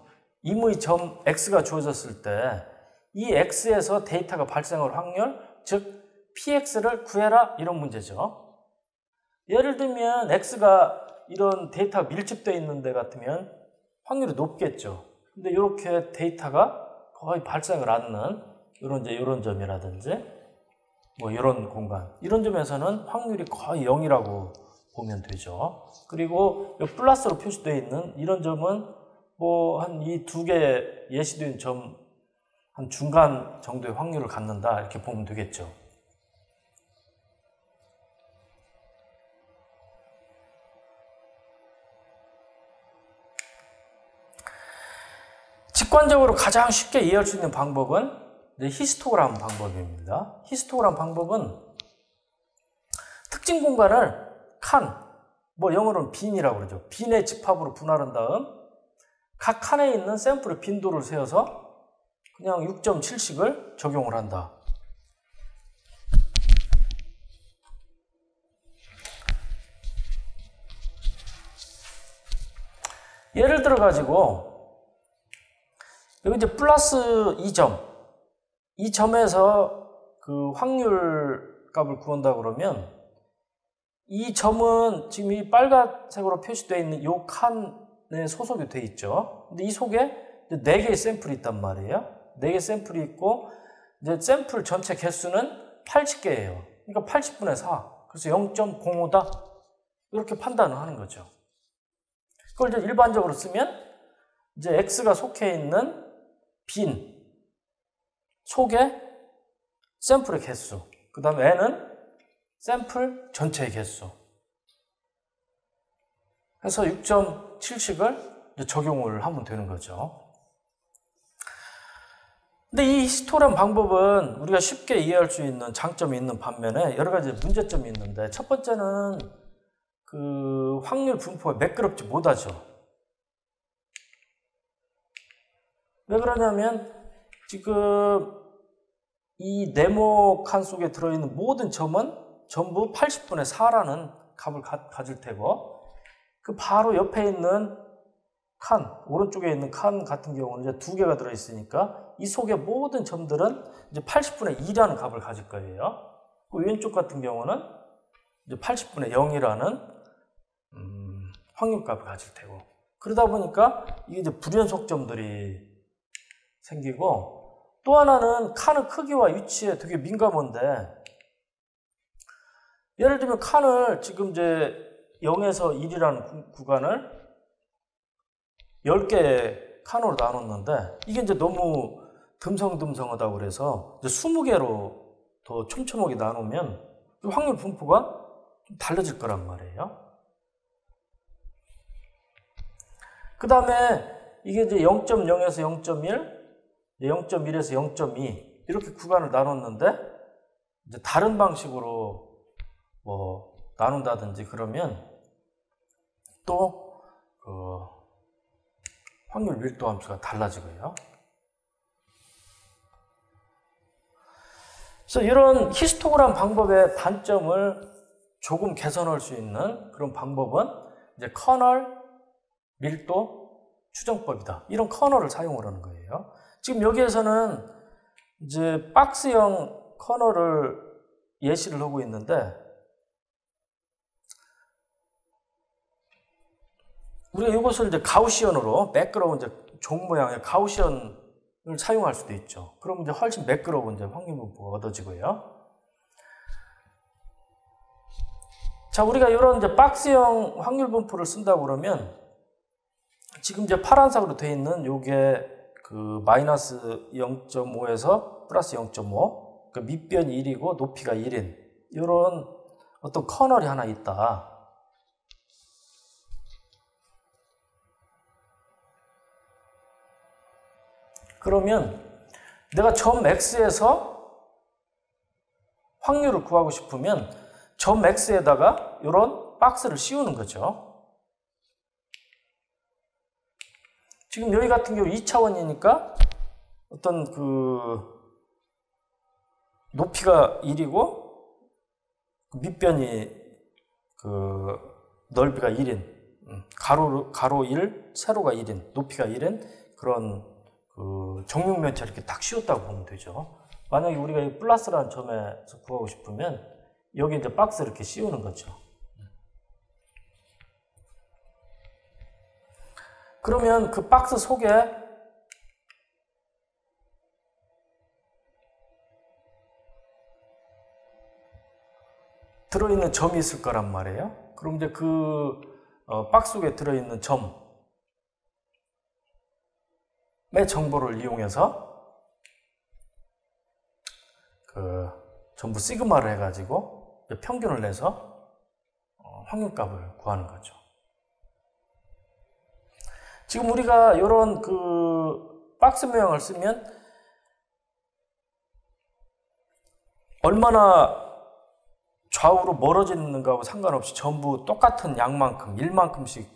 X가 주어졌을 때 이 X에서 데이터가 발생할 확률, 즉 PX를 구해라, 이런 문제죠. 예를 들면 X가 이런 데이터가 밀집되어 있는 데 같으면 확률이 높겠죠. 근데 이렇게 데이터가 거의 발생을 않는 이런 점이라든지, 뭐 이런 공간, 이런 점에서는 확률이 거의 0이라고 보면 되죠. 그리고 이 플러스로 표시되어 있는 이런 점은 뭐 한 이 두 개 예시된 점 한 중간 정도의 확률을 갖는다, 이렇게 보면 되겠죠. 직관적으로 가장 쉽게 이해할 수 있는 방법은 히스토그램 방법입니다. 히스토그램 방법은 특징 공간을 칸, 뭐 영어로는 빈이라고 그러죠. 빈의 집합으로 분할한 다음 각 칸에 있는 샘플의 빈도를 세어서 그냥 6.7씩을 적용을 한다. 예를 들어 가지고 여기 이제 플러스 2점, 이 점에서 그 확률 값을 구한다 그러면 이 점은 지금 이 빨간색으로 표시되어 있는 이 칸에 소속이 되어 있죠. 근데 이 속에 4개의 샘플이 있단 말이에요. 4개 샘플이 있고, 이제 샘플 전체 개수는 80개예요. 그러니까 80분의 4. 그래서 0.05다. 이렇게 판단을 하는 거죠. 그걸 이제 일반적으로 쓰면, 이제 X가 속해 있는 빈 속에 샘플의 개수, 그 다음에 N은 샘플 전체의 개수. 해서 6.7씩을 적용을 하면 되는 거죠. 근데 이 히스토그램 방법은 우리가 쉽게 이해할 수 있는 장점이 있는 반면에 여러 가지 문제점이 있는데, 첫 번째는 그 확률 분포가 매끄럽지 못하죠. 왜 그러냐면 지금 이 네모 칸 속에 들어있는 모든 점은 전부 80분의 4라는 값을 가질 테고, 그 바로 옆에 있는 칸, 오른쪽에 있는 칸 같은 경우는 이제 2개가 들어있으니까 이 속의 모든 점들은 이제 80분의 2라는 값을 가질 거예요. 그 왼쪽 같은 경우는 이제 80분의 0이라는 확률값을 가질 테고, 그러다 보니까 이게 이제 불연속점들이 생기고, 또 하나는 칸의 크기와 위치에 되게 민감한데, 예를 들면 칸을 지금 이제 0에서 1이라는 구간을 10개의 칸으로 나눴는데, 이게 이제 너무 듬성듬성하다고 그래서 이제 20개로 더 촘촘하게 나누면 확률 분포가 좀 달라질 거란 말이에요. 그 다음에 이게 이제 0.0에서 0.1, 0.1에서 0.2 이렇게 구간을 나눴는데, 이제 다른 방식으로 뭐 나눈다든지 그러면 또 확률 밀도 함수가 달라지고요. 그래서 이런 히스토그램 방법의 단점을 조금 개선할 수 있는 그런 방법은 이제 커널 밀도 추정법이다. 이런 커널을 사용을 하는 거예요. 지금 여기에서는 이제 박스형 커널을 예시를 하고 있는데, 우리가 이것을 이제 가우시언으로 매끄러운 이제 종 모양의 가우시언을 사용할 수도 있죠. 그럼 이제 훨씬 매끄러운 이제 확률 분포가 얻어지고요. 자, 우리가 이런 이제 박스형 확률 분포를 쓴다고 그러면 지금 이제 파란색으로 되어 있는 요게 그 마이너스 0.5에서 플러스 0.5, 그 밑변이 1이고 높이가 1인 이런 어떤 커널이 하나 있다. 그러면 내가 점 X에서 확률을 구하고 싶으면 점 X에다가 이런 박스를 씌우는 거죠. 지금 여기 같은 경우 2차원이니까 어떤 그 높이가 1이고 밑변이 그 넓이가 1인, 가로 1, 세로가 1인, 높이가 1인 그런 그 정육면체 이렇게 딱 씌웠다고 보면 되죠. 만약에 우리가 이 플러스라는 점에서 구하고 싶으면 여기 이제 박스 이렇게 씌우는 거죠. 그러면 그 박스 속에 들어있는 점이 있을 거란 말이에요. 그럼 이제 그 박스 속에 들어있는 점의 정보를 이용해서 그 전부 시그마를 해가지고 평균을 내서 확률값을 구하는 거죠. 지금 우리가 이런 그 박스 모양을 쓰면 얼마나 좌우로 멀어져 있는가하고 상관없이 전부 똑같은 양만큼, 1만큼씩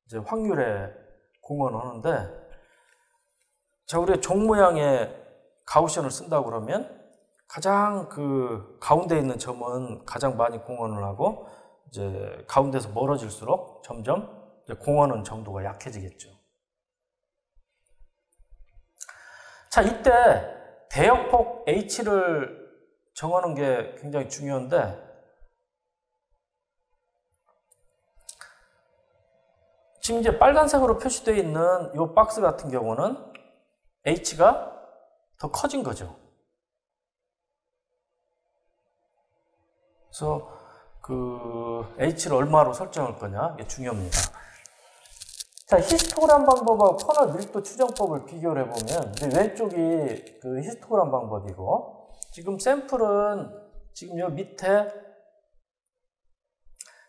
이제 확률에 공헌을 하는데, 자, 우리가 종 모양의 가우시언을 쓴다고 그러면 가장 그 가운데 있는 점은 가장 많이 공헌을 하고, 이제 가운데서 멀어질수록 점점 이제 공헌은 정도가 약해지겠죠. 자, 이때 대역폭 H를 정하는 게 굉장히 중요한데, 지금 이제 빨간색으로 표시되어 있는 이 박스 같은 경우는 H가 더 커진 거죠. 그래서 그 H를 얼마로 설정할 거냐, 이게 중요합니다. 자, 히스토그램 방법하고 커널 밀도 추정법을 비교를 해보면, 이제 왼쪽이 그 히스토그램 방법이고, 지금 샘플은 지금 요 밑에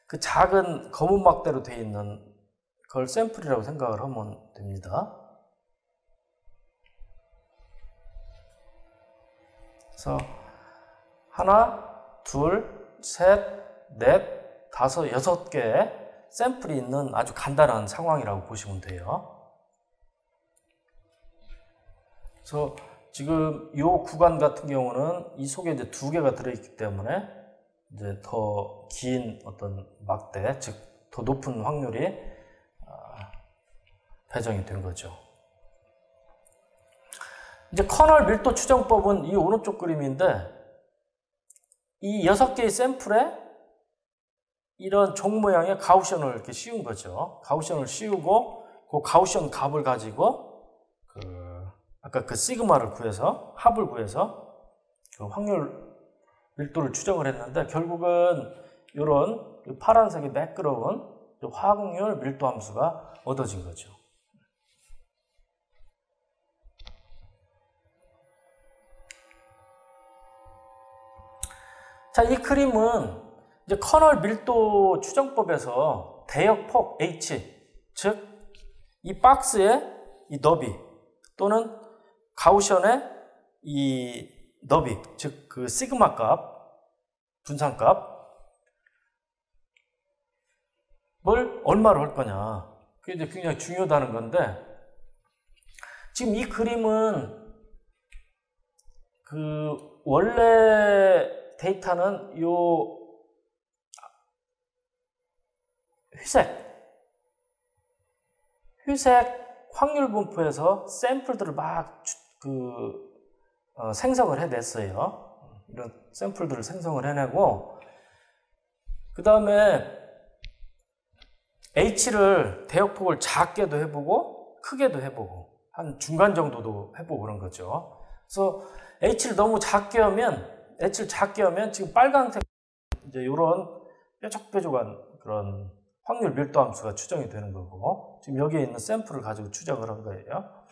그 작은 검은 막대로 되어 있는 그걸 샘플이라고 생각을 하면 됩니다. 그래서 하나, 둘, 셋, 넷, 다섯, 6개의 샘플이 있는 아주 간단한 상황이라고 보시면 돼요. 그래서 지금 이 구간 같은 경우는 이 속에 이제 2개가 들어있기 때문에 이제 더 긴 어떤 막대, 즉 더 높은 확률이 배정이 된 거죠. 이제 커널 밀도 추정법은 이 오른쪽 그림인데, 이 6개의 샘플에 이런 종 모양의 가우시언을 이렇게 씌운 거죠. 가우시언을 씌우고 그 가우시언 값을 가지고 아까 그 시그마를 구해서, 합을 구해서 그 확률 밀도를 추정을 했는데, 결국은 이런 파란색이 매끄러운 화학률 밀도 함수가 얻어진 거죠. 자, 이 그림은 이제 커널 밀도 추정법에서 대역폭 H, 즉 이 박스의 이 너비 또는 가우시언의 이 너비, 즉 그 시그마 값, 분산값을 얼마로 할 거냐, 그게 이제 굉장히 중요하다는 건데, 지금 이 그림은 그 원래 데이터는 요 회색 확률 분포에서 샘플들을 막 생성을 해냈어요. 이런 샘플들을 생성을 해내고, 그 다음에 H를 대역폭을 작게도 해보고 크게도 해보고 한 중간 정도도 해보고 그런 거죠. 그래서 H를 너무 작게 하면 지금 빨간색 이제 이런 뾰족뾰족한 그런 확률 밀도 함수가 추정이 되는 거고, 지금 여기에 있는 샘플을 가지고 추정을 한 거예요.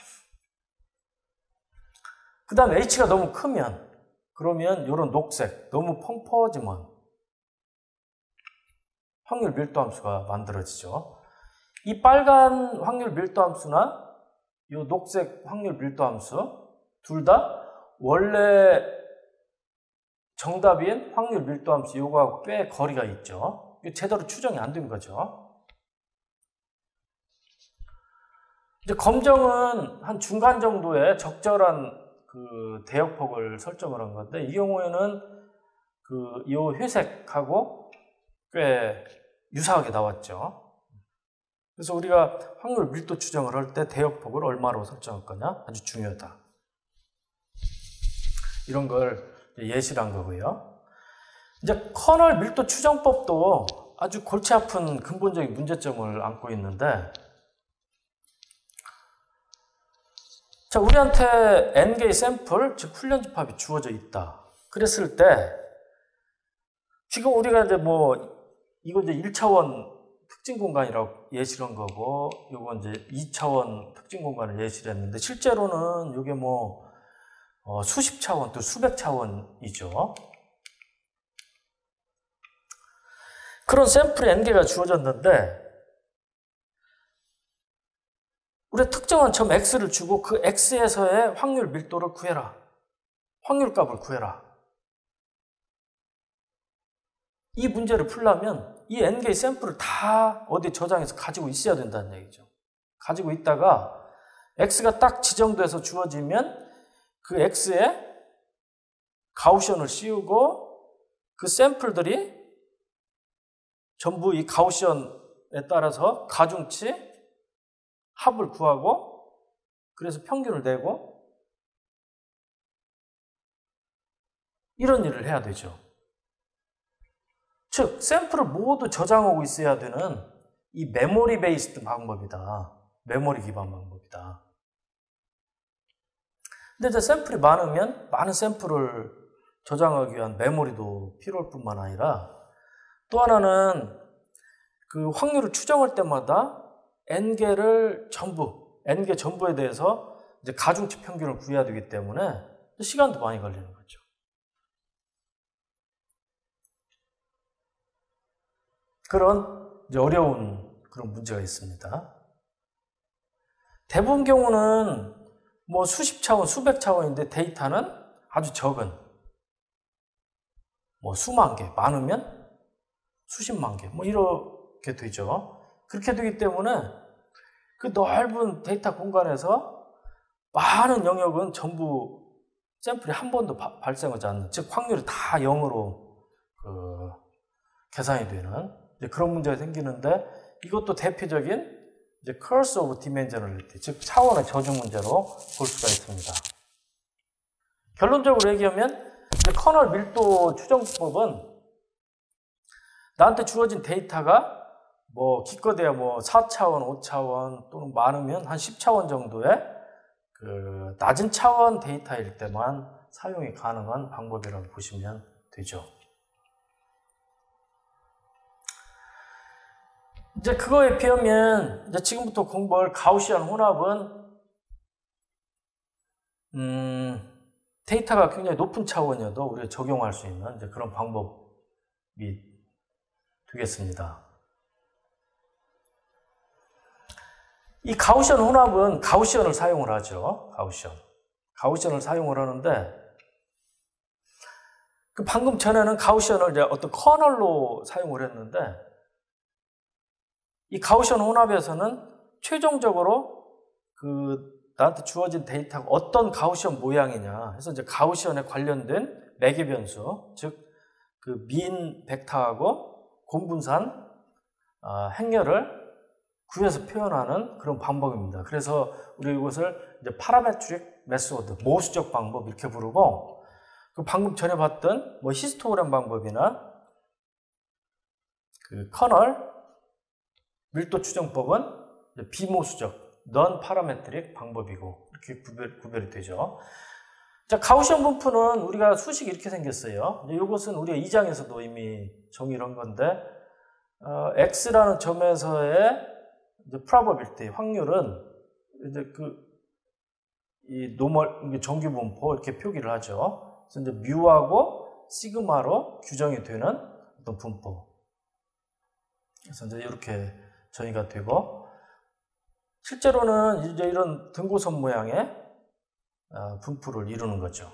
그 다음에 H가 너무 크면, 그러면 이런 녹색, 너무 펑퍼지면 확률 밀도 함수가 만들어지죠. 이 빨간 확률 밀도 함수나 이 녹색 확률 밀도 함수 둘 다 원래 정답인 확률 밀도 함수 요거하고 꽤 거리가 있죠. 제대로 추정이 안 된 거죠. 이제 검정은 한 중간 정도의 적절한 그 대역폭을 설정을 한 건데, 이 경우에는 이 회색하고 꽤 유사하게 나왔죠. 그래서 우리가 확률 밀도 추정을 할 때 대역폭을 얼마로 설정할 거냐 아주 중요하다. 이런 걸 예시를 한 거고요. 이제 커널 밀도 추정법도 아주 골치 아픈 근본적인 문제점을 안고 있는데, 자, 우리한테 N개의 샘플, 즉 훈련 집합이 주어져 있다. 그랬을 때 지금 우리가 이제 이거 이제 1차원 특징 공간이라고 예시를 한 거고, 요거 이제 2차원 특징 공간을 예시를 했는데, 실제로는 이게 수십 차원 또 수백 차원이죠. 그런 샘플의 n개가 주어졌는데, 우리가 특정한 점 x를 주고 그 x에서의 확률 밀도를 구해라. 확률값을 구해라. 이 문제를 풀려면 이 n개의 샘플을 다 어디 저장해서 가지고 있어야 된다는 얘기죠. 가지고 있다가 x가 딱 지정돼서 주어지면 그 x에 가우시언을 씌우고 그 샘플들이 전부 이 가우시언에 따라서 가중치 합을 구하고 그래서 평균을 내고 이런 일을 해야 되죠. 즉 샘플을 모두 저장하고 있어야 되는 이 메모리 베이스드 방법이다. 메모리 기반 방법이다. 근데 이제 샘플이 많으면 많은 샘플을 저장하기 위한 메모리도 필요할 뿐만 아니라 또 하나는 그 확률을 추정할 때마다 n개 전부에 대해서 이제 가중치 평균을 구해야 되기 때문에 시간도 많이 걸리는 거죠. 그런 이제 어려운 그런 문제가 있습니다. 대부분 경우는 수십 차원, 수백 차원인데 데이터는 아주 적은 수만 개, 많으면 수십만 개, 이렇게 되죠. 그렇게 되기 때문에 그 넓은 데이터 공간에서 많은 영역은 전부 샘플이 한 번도 발생하지 않는, 즉 확률이 다 0으로 계산이 되는 그런 문제가 생기는데 이것도 대표적인 이제 curse of dimensionality, 즉 차원의 저주 문제로 볼 수가 있습니다. 결론적으로 얘기하면 커널 밀도 추정법은 나한테 주어진 데이터가 기껏해야 4차원, 5차원 또는 많으면 한 10차원 정도의 그 낮은 차원 데이터일 때만 사용이 가능한 방법이라고 보시면 되죠. 이제 그거에 비하면 이제 지금부터 공부할 가우시안 혼합은 데이터가 굉장히 높은 차원이어도 우리가 적용할 수 있는 이제 그런 방법이 되겠습니다. 이 가우시안 혼합은 가우시안을 사용을 하죠. 가우시안을 사용을 하는데 그 방금 전에는 가우시안을 이제 어떤 커널로 사용을 했는데 이 가우시안 혼합에서는 최종적으로 나한테 주어진 데이터가 어떤 가우시안 모양이냐 해서 이제 가우시안에 관련된 매개 변수, 즉 그 민 벡터하고 공분산 행렬을 구해서 표현하는 그런 방법입니다. 그래서 우리 이것을 이제 파라메트릭 메소드, 모수적 방법 이렇게 부르고, 그 방금 전에 봤던 히스토그램 방법이나 그 커널 밀도 추정법은 비모수적, 넌 파라메트릭 방법이고 이렇게 구별이 되죠. 자, 가우시안 분포는 우리가 수식이 이렇게 생겼어요. 이것은 우리가 2장에서도 이미 정의를 한 건데, x라는 점에서의 이제 probability, 확률은 이제 이 노멀, 정규 분포 이렇게 표기를 하죠. 그래서 이제 뮤하고 시그마로 규정이 되는 어떤 분포. 그래서 이제 이렇게 정의가 되고, 실제로는 이제 이런 등고선 모양의 분포를 이루는 거죠.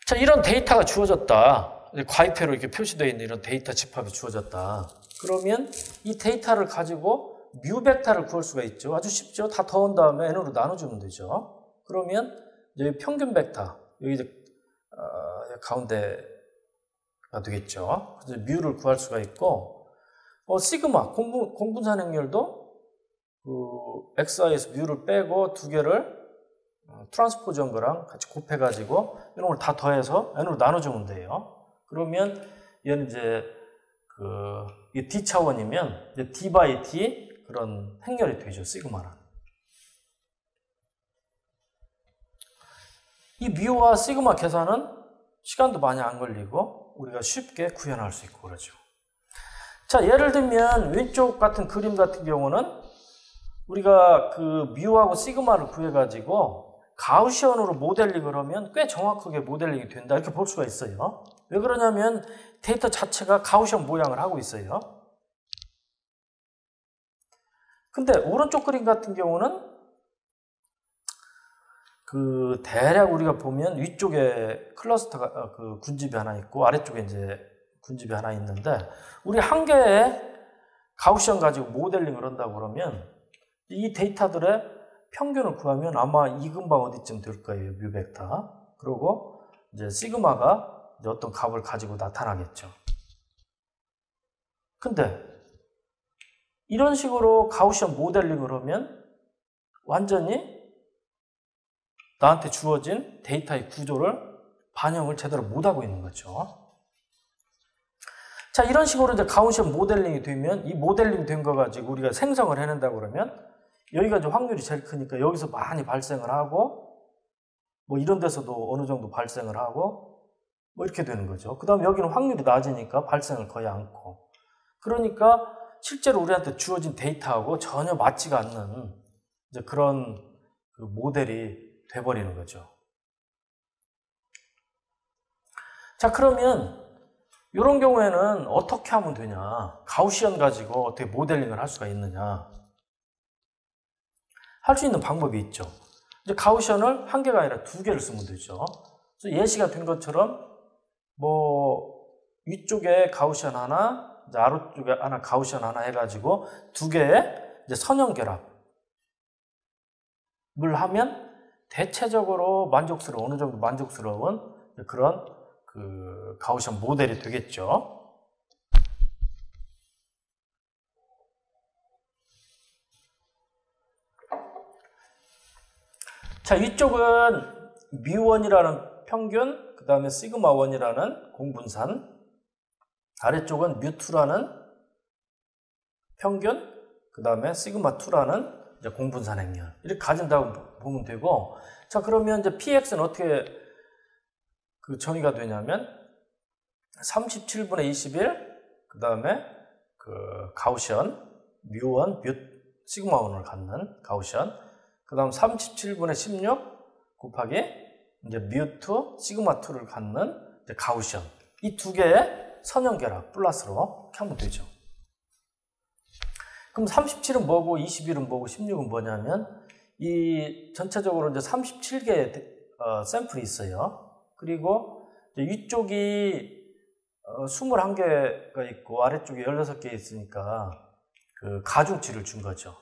자, 이런 데이터가 주어졌다. 과입회로 이렇게 표시되어 있는 이런 데이터 집합이 주어졌다. 그러면 이 데이터를 가지고 뮤 벡터를 구할 수가 있죠. 아주 쉽죠. 다 더한 다음에 n으로 나눠주면 되죠. 그러면 이제 평균 벡터, 여기 이제 가운데가 되겠죠. 그래서 뮤를 구할 수가 있고, 시그마, 공분산 행렬도 XI에서 뮤를 빼고 두 개를 트랜스포즈한 거랑 같이 곱해가지고 이런 걸 다 더해서 n으로 나눠주면 돼요. 그러면 얘는 이제 이 D 차원이면 이제 D by D 그런 행렬이 되죠, 시그마는. 이 뮤와 시그마 계산은 시간도 많이 안 걸리고 우리가 쉽게 구현할 수 있고 그러죠. 자, 예를 들면 왼쪽 같은 그림 같은 경우는 우리가 그 뮤하고 시그마를 구해가지고 가우시언으로 모델링을 하면 꽤 정확하게 모델링이 된다 이렇게 볼 수가 있어요. 왜 그러냐면 데이터 자체가 가우시언 모양을 하고 있어요. 근데 오른쪽 그림 같은 경우는 그 대략 우리가 보면 위쪽에 클러스터가 그 군집이 하나 있고 아래쪽에 이제 군집이 하나 있는데 우리 한 개의 가우시언 가지고 모델링을 한다고 그러면 이 데이터들의 평균을 구하면 아마 이 근방 어디쯤 될 거예요. 뮤 벡터. 그리고 이제 시그마가 이제 어떤 값을 가지고 나타나겠죠. 근데 이런 식으로 가우시언 모델링을 하면 완전히 나한테 주어진 데이터의 구조를 반영을 제대로 못하고 있는 거죠. 자, 이런 식으로 이제 가우시언 모델링이 되면 이 모델링 된 거 가지고 우리가 생성을 해낸다고 그러면 여기가 이제 확률이 제일 크니까 여기서 많이 발생을 하고 뭐 이런 데서도 어느 정도 발생을 하고 뭐 이렇게 되는 거죠. 그 다음에 여기는 확률이 낮으니까 발생을 거의 않고 그러니까 실제로 우리한테 주어진 데이터하고 전혀 맞지가 않는 이제 그런 그 모델이 돼버리는 거죠. 자, 그러면 이런 경우에는 어떻게 하면 되냐? 가우시언 가지고 어떻게 모델링을 할 수가 있느냐? 할 수 있는 방법이 있죠. 이제 가우시언을 한 개가 아니라 두 개를 쓰면 되죠. 그래서 예시가 된 것처럼 뭐 위쪽에 가우시언 하나, 이제 아래쪽에 하나 가우시언 하나 해가지고 두 개의 이제 선형 결합을 하면 대체적으로 만족스러운 어느 정도 만족스러운 그런 그 가우시언 모델이 되겠죠. 자, 이쪽은 뮤1이라는 평균, 그 다음에 시그마1이라는 공분산, 아래쪽은 뮤2라는 평균, 그 다음에 시그마2라는 이제 공분산 행렬. 이렇게 가진다고 보면 되고, 자, 그러면 이제 px는 어떻게 그 정의가 되냐면, 37분의 21, 그 다음에 그 가우시언, 뮤1, 시그마1을 갖는 가우시언, 그 다음 37분의 16 곱하기 이제 뮤2, 시그마2를 갖는 이제 가우시언. 이 두 개의 선형 결합 플러스로 이렇게 하면 되죠. 그럼 37은 뭐고 21은 뭐고 16은 뭐냐면 이 전체적으로 이제 37개의 샘플이 있어요. 그리고 이제 위쪽이 21개가 있고 아래쪽에 16개 있으니까 그 가중치를 준 거죠.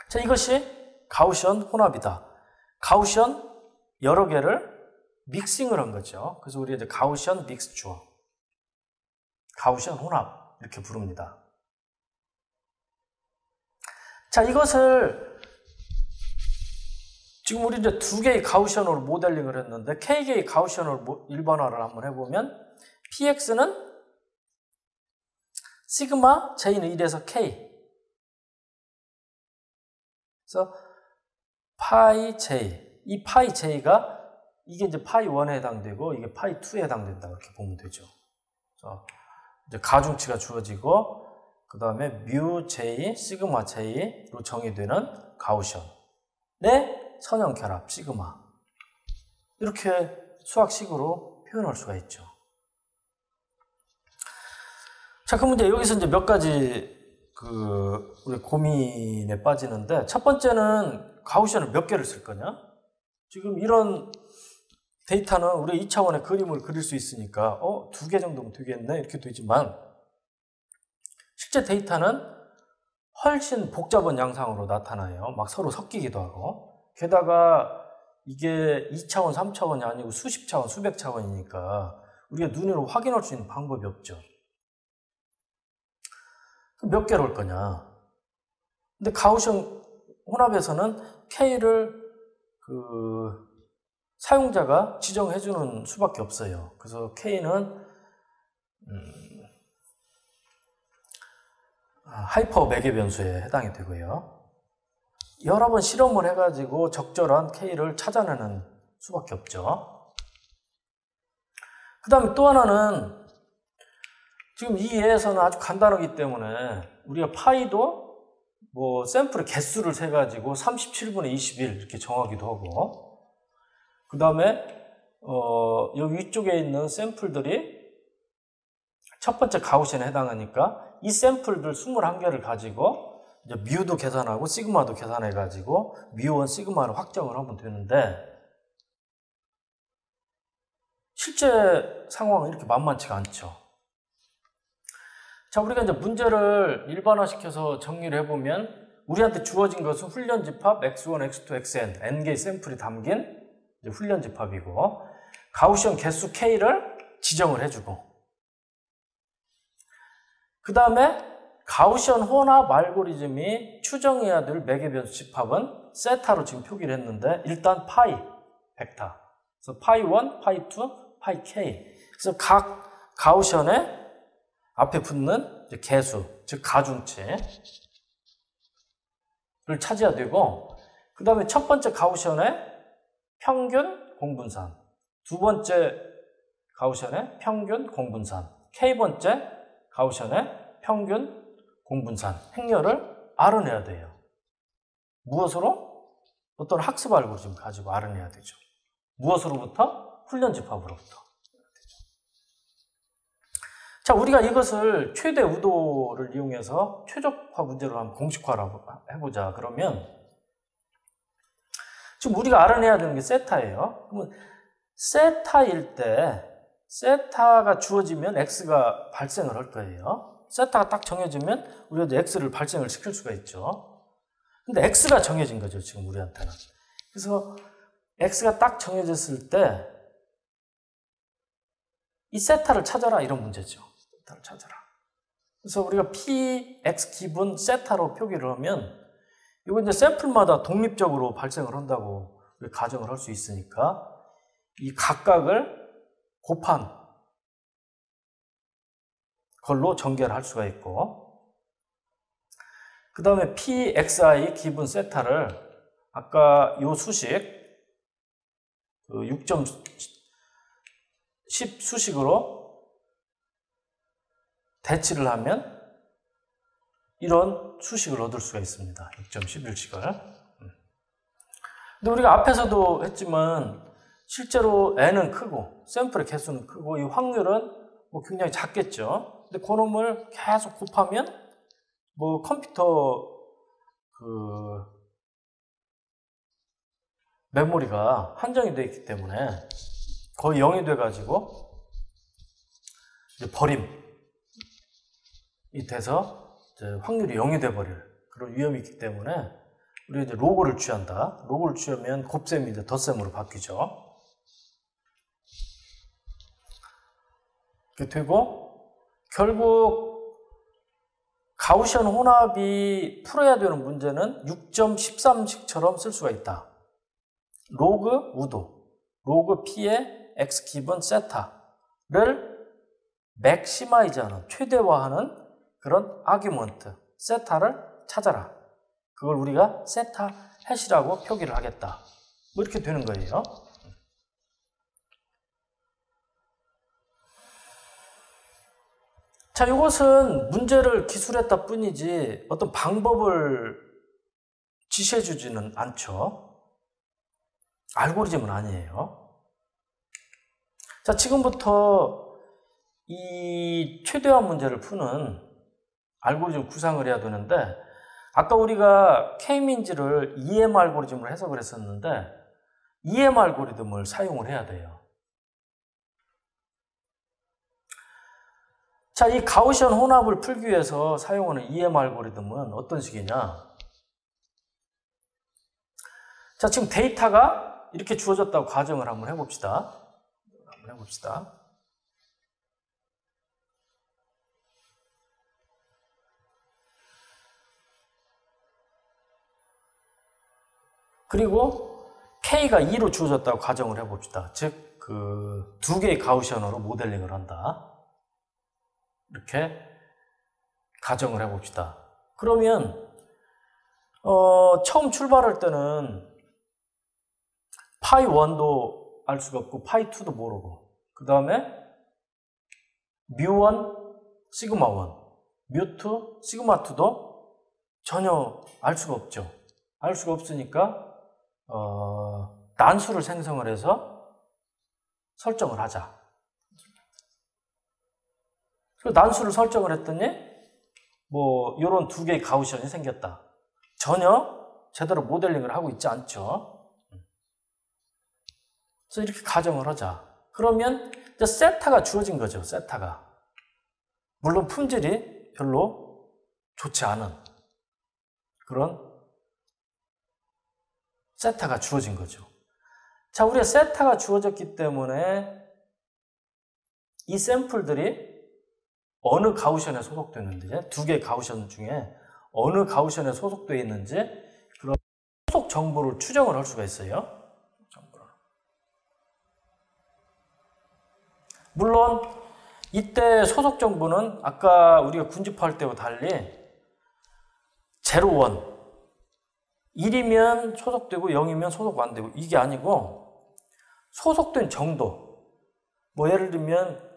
자, 이것이 가우시언 혼합이다. 가우시언 여러 개를 믹싱을 한 거죠. 그래서 우리가 이제 가우시언 믹스추어, 가우시언 혼합 이렇게 부릅니다. 자, 이것을 지금 우리 이제 두 개의 가우시언으로 모델링을 했는데 K개의 가우시언으로 일반화를 한번 해보면 PX는 시그마 J는 1에서 K. 그래서 파이 J, 이 파이 J가 이게 이제 파이 1에 해당되고 이게 파이 2에 해당된다 이렇게 보면 되죠. 이제 가중치가 주어지고 그 다음에 뮤 J, 시그마 J로 정의되는 가우시언의 선형 결합 시그마 이렇게 수학식으로 표현할 수가 있죠. 자, 그럼 이제 여기서 이제 몇 가지 우리 고민에 빠지는데 첫 번째는 가우시언을 몇 개를 쓸 거냐? 지금 이런 데이터는 우리가 2차원의 그림을 그릴 수 있으니까 2개 정도면 되겠네 이렇게 되지만 실제 데이터는 훨씬 복잡한 양상으로 나타나요. 막 서로 섞이기도 하고 게다가 이게 2차원, 3차원이 아니고 수십 차원, 수백 차원이니까 우리가 눈으로 확인할 수 있는 방법이 없죠. 몇 개로 올 거냐? 근데 가우시언 혼합에서는 K를 사용자가 지정해주는 수밖에 없어요. 그래서 K는 하이퍼 매개 변수에 해당이 되고요. 여러 번 실험을 해가지고 적절한 K를 찾아내는 수밖에 없죠. 그 다음에 또 하나는 지금 이 예에서는 아주 간단하기 때문에 우리가 파이도 뭐 샘플의 개수를 세가지고 37분의 21 이렇게 정하기도 하고, 그 다음에 여기 위쪽에 있는 샘플들이 첫 번째 가우시안에 해당하니까 이 샘플들 21개를 가지고 이제 뮤도 계산하고 시그마도 계산해가지고 뮤1 시그마를 확정을 하면 되는데, 실제 상황은 이렇게 만만치가 않죠. 자, 우리가 이제 문제를 일반화시켜서 정리를 해보면 우리한테 주어진 것은 훈련 집합 x1, x2, xn, n개의 샘플이 담긴 훈련 집합이고, 가우시안 개수 k를 지정을 해주고, 그 다음에 가우시안 혼합 알고리즘이 추정해야 될 매개 변수 집합은 세타로 지금 표기를 했는데, 일단 파이 벡터, 그래서 파이 1, 파이 2, 파이 k. 그래서 각 가우시안의 앞에 붙는 개수, 즉 가중치를 찾아야 되고, 그 다음에 첫 번째 가우시안의 평균 공분산, 두 번째 가우시안의 평균 공분산, k번째 가우시안의 평균 공분산, 행렬을 알아내야 돼요. 무엇으로? 어떤 학습 알고리즘 가지고 알아내야 되죠. 무엇으로부터? 훈련 집합으로부터. 자, 우리가 이것을 최대 우도를 이용해서 최적화 문제로 한번 공식화를 해보자. 그러면 지금 우리가 알아내야 되는 게 세타예요. 그러면 세타일 때 세타가 주어지면 x가 발생을 할 거예요. 세타가 딱 정해지면 우리가 이제 x를 발생을 시킬 수가 있죠. 근데 x가 정해진 거죠, 지금 우리한테는. 그래서 x가 딱 정해졌을 때 이 세타를 찾아라, 이런 문제죠. 세타를 찾아라. 그래서 우리가 px 기분 세타로 표기를 하면 이거 이제 샘플마다 독립적으로 발생을 한다고 가정을 할 수 있으니까 이 각각을 곱한 걸로 전개를 할 수가 있고, 그 다음에 pxi 기분 세타를 아까 요 수식 6.10 수식으로 대치를 하면 이런 수식을 얻을 수가 있습니다. 6.11식을. 근데 우리가 앞에서도 했지만 실제로 n은 크고 샘플의 개수는 크고 이 확률은 뭐 굉장히 작겠죠. 근데 그놈을 계속 곱하면 뭐 컴퓨터 메모리가 한정이 되어 있기 때문에 거의 0이 돼가지고 이제 버림이 돼서 이제 확률이 0이 돼버릴 그런 위험이 있기 때문에 우리가 이제 로그를 취한다. 로그를 취하면 곱셈이 이제 덧셈으로 바뀌죠. 이렇게 되고 결국 가우시안 혼합이 풀어야 되는 문제는 6.13식처럼 쓸 수가 있다. 로그 우도, 로그 p의 x 기본 세타를 맥시마이즈하는, 최대화하는 그런 아규먼트, 세타를 찾아라. 그걸 우리가 세타 해시라고 표기를 하겠다. 뭐 이렇게 되는 거예요. 자, 이것은 문제를 기술했다 뿐이지 어떤 방법을 지시해 주지는 않죠. 알고리즘은 아니에요. 자, 지금부터 이 최대화 문제를 푸는 알고리즘 구상을 해야 되는데, 아까 우리가 K-민지를 EM 알고리즘으로 해석을 했었는데 EM 알고리즘을 사용을 해야 돼요. 자, 이 가우시안 혼합을 풀기 위해서 사용하는 EM 알고리즘은 어떤 식이냐? 자, 지금 데이터가 이렇게 주어졌다고 가정을 한번 해봅시다. 그리고 K가 2로 주어졌다고 가정을 해봅시다. 즉, 두 개의 가우시안으로 모델링을 한다. 이렇게 가정을 해봅시다. 그러면 처음 출발할 때는 파이 1도 알 수가 없고 파이 2도 모르고, 그 다음에 뮤1, 시그마1, 뮤2, 시그마2도 전혀 알 수가 없죠. 알 수가 없으니까 난수를 생성을 해서 설정을 하자. 그 난수를 설정을 했더니 뭐 이런 두 개의 가우시언이 생겼다. 전혀 제대로 모델링을 하고 있지 않죠. 그래서 이렇게 가정을 하자. 그러면 이제 세타가 주어진 거죠. 세타가. 물론 품질이 별로 좋지 않은 그런 세타가 주어진 거죠. 자, 우리가 세타가 주어졌기 때문에 이 샘플들이 어느 가우시언에 소속되는지, 두 개의 가우시언 중에 어느 가우시언에 소속되어 있는지 그런 소속 정보를 추정을 할 수가 있어요. 물론 이때 소속 정보는 아까 우리가 군집할 때와 달리 0, 1, 1이면 소속되고 0이면 소속 안 되고 이게 아니고 소속된 정도, 뭐 예를 들면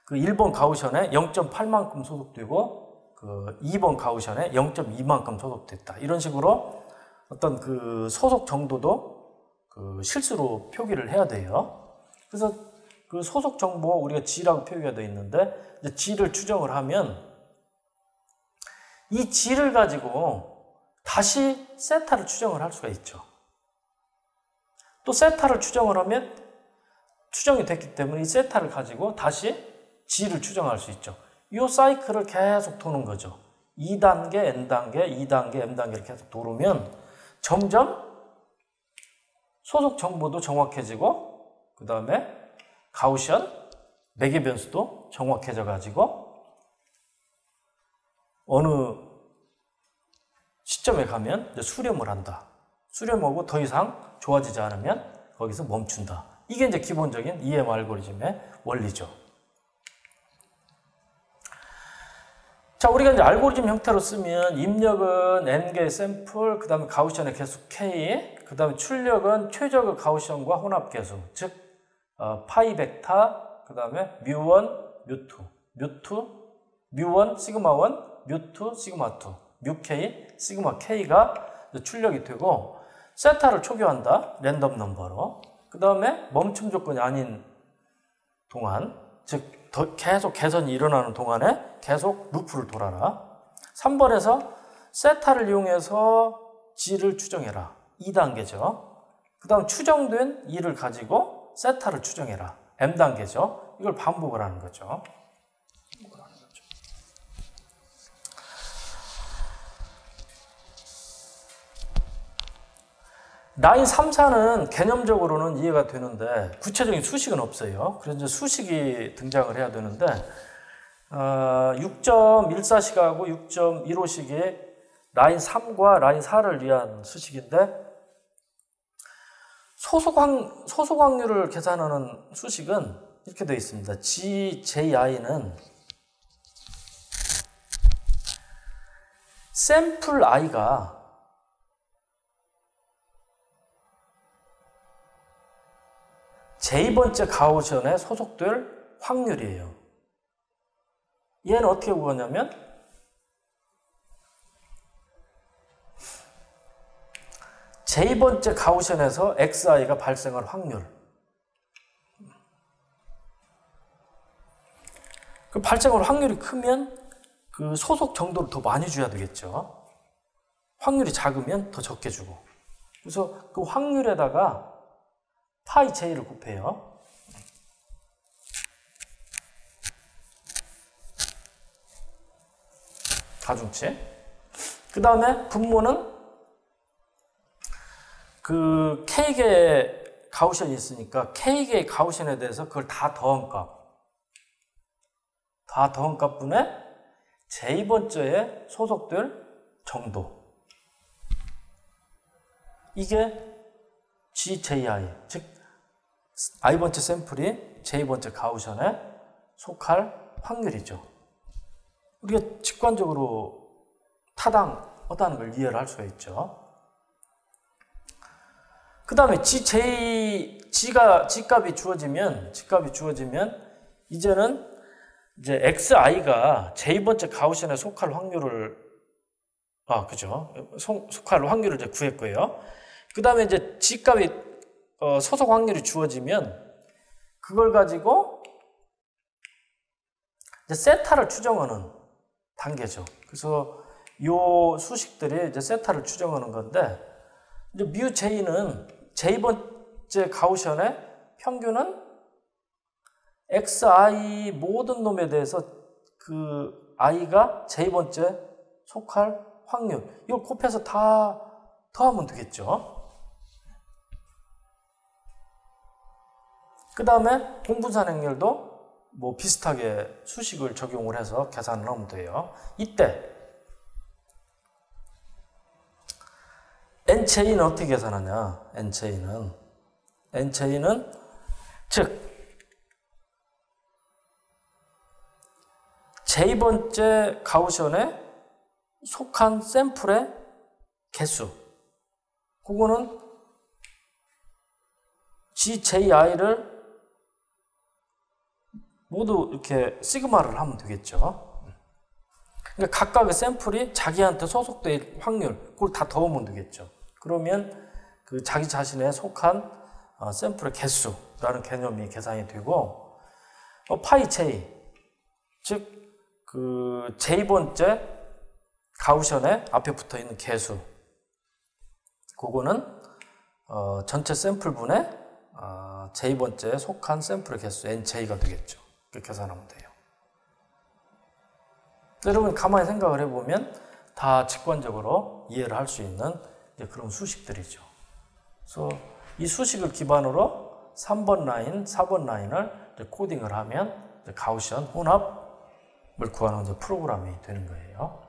그 1번 가우션에 0.8만큼 소속되고 그 2번 가우션에 0.2만큼 소속됐다. 이런 식으로 어떤 그 소속 정도도 그 실수로 표기를 해야 돼요. 그래서 그 소속 정보 우리가 G라고 표기가 되어 있는데 이제 G를 추정을 하면 이 G를 가지고 다시 세타를 추정을 할 수가 있죠. 또 세타를 추정을 하면 추정이 됐기 때문에 이 세타를 가지고 다시 G를 추정할 수 있죠. 이 사이클을 계속 도는 거죠. 2단계, N단계, 2단계, M단계를 계속 도르면 점점 소속 정보도 정확해지고 그 다음에 가우시언 매개 변수도 정확해져 가지고 어느 시점에 가면 이제 수렴을 한다. 수렴하고 더 이상 좋아지지 않으면 거기서 멈춘다. 이게 이제 기본적인 EM 알고리즘의 원리죠. 자, 우리가 이제 알고리즘 형태로 쓰면 입력은 N개의 샘플, 그 다음에 가우시언의 개수 K, 그 다음에 출력은 최적의 가우시언과 혼합 개수, 즉 파이 벡터, 그 다음에 뮤1, 뮤2, 뮤1, 시그마1, 뮤2, 시그마2, 뮤K, 시그마 K가 출력이 되고 세타를 초기화한다. 랜덤 넘버로. 그 다음에 멈춤 조건이 아닌 동안, 즉 계속 개선이 일어나는 동안에 계속 루프를 돌아라. 3번에서 세타를 이용해서 G를 추정해라. 2단계죠. 그 다음 추정된 2를 가지고 세타를 추정해라. M단계죠. 이걸 반복을 하는 거죠. 라인 3, 4는 개념적으로는 이해가 되는데 구체적인 수식은 없어요. 그래서 이제 수식이 등장을 해야 되는데 6.14식하고 6.15식이 라인 3과 라인 4를 위한 수식인데 소속 확률을 계산하는 수식은 이렇게 되어 있습니다. GJI는 샘플 i가 J번째 가우시언에 소속될 확률이에요. 얘는 어떻게 구하냐면 J번째 가우시언에서 XI가 발생할 확률. 그 발생할 확률이 크면 그 소속 정도를 더 많이 줘야 되겠죠. 확률이 작으면 더 적게 주고. 그래서 그 확률에다가 파이 J를 곱해요. 가중치. 그 다음에 분모는 그 K개의 가우시언이 있으니까 K개의 가우시언에 대해서 그걸 다 더한 값. 다 더한 값분의 J번째에 소속될 정도. 이게 GJI, 즉 I번째 샘플이 J번째 가우시언에 속할 확률이죠. 우리가 직관적으로 타당 하다는 걸 이해를 할 수가 있죠. 그 다음에 G값이 주어지면 이제는 이제 XI가 J번째 가우시안에 속할 확률을 속할 확률을 이제 구했고요. 그 다음에 이제 G값이 소속 확률이 주어지면 그걸 가지고 이제 세타를 추정하는 단계죠. 그래서 요 수식들이 이제 세타를 추정하는 건데, 이제 뮤 J는 J번째 가우시안의 평균은 XI 모든 놈에 대해서 그 I가 J번째 속할 확률, 이걸 곱해서 다 더하면 되겠죠. 그 다음에 공분산 행렬도 뭐 비슷하게 수식을 적용을 해서 계산을 하면 돼요. 이때 N체인은 어떻게 계산하냐? N체인은 즉 J번째 가우시안에 속한 샘플의 개수, 그거는 GJI를 모두 이렇게 시그마를 하면 되겠죠. 그러니까 각각의 샘플이 자기한테 소속될 확률, 그걸 다 더하면 되겠죠. 그러면 그 자기 자신에 속한 샘플의 개수라는 개념이 계산이 되고, 파이 J, 즉 그 J번째 가우시안에 앞에 붙어 있는 개수, 그거는 전체 샘플분의 J번째에 속한 샘플의 개수 NJ가 되겠죠. 그렇게 계산하면 돼요. 여러분 가만히 생각을 해보면 다 직관적으로 이해를 할 수 있는 그런 수식들이죠. 그래서 이 수식을 기반으로 3번 라인, 4번 라인을 코딩을 하면 가우시안 혼합을 구하는 프로그램이 되는 거예요.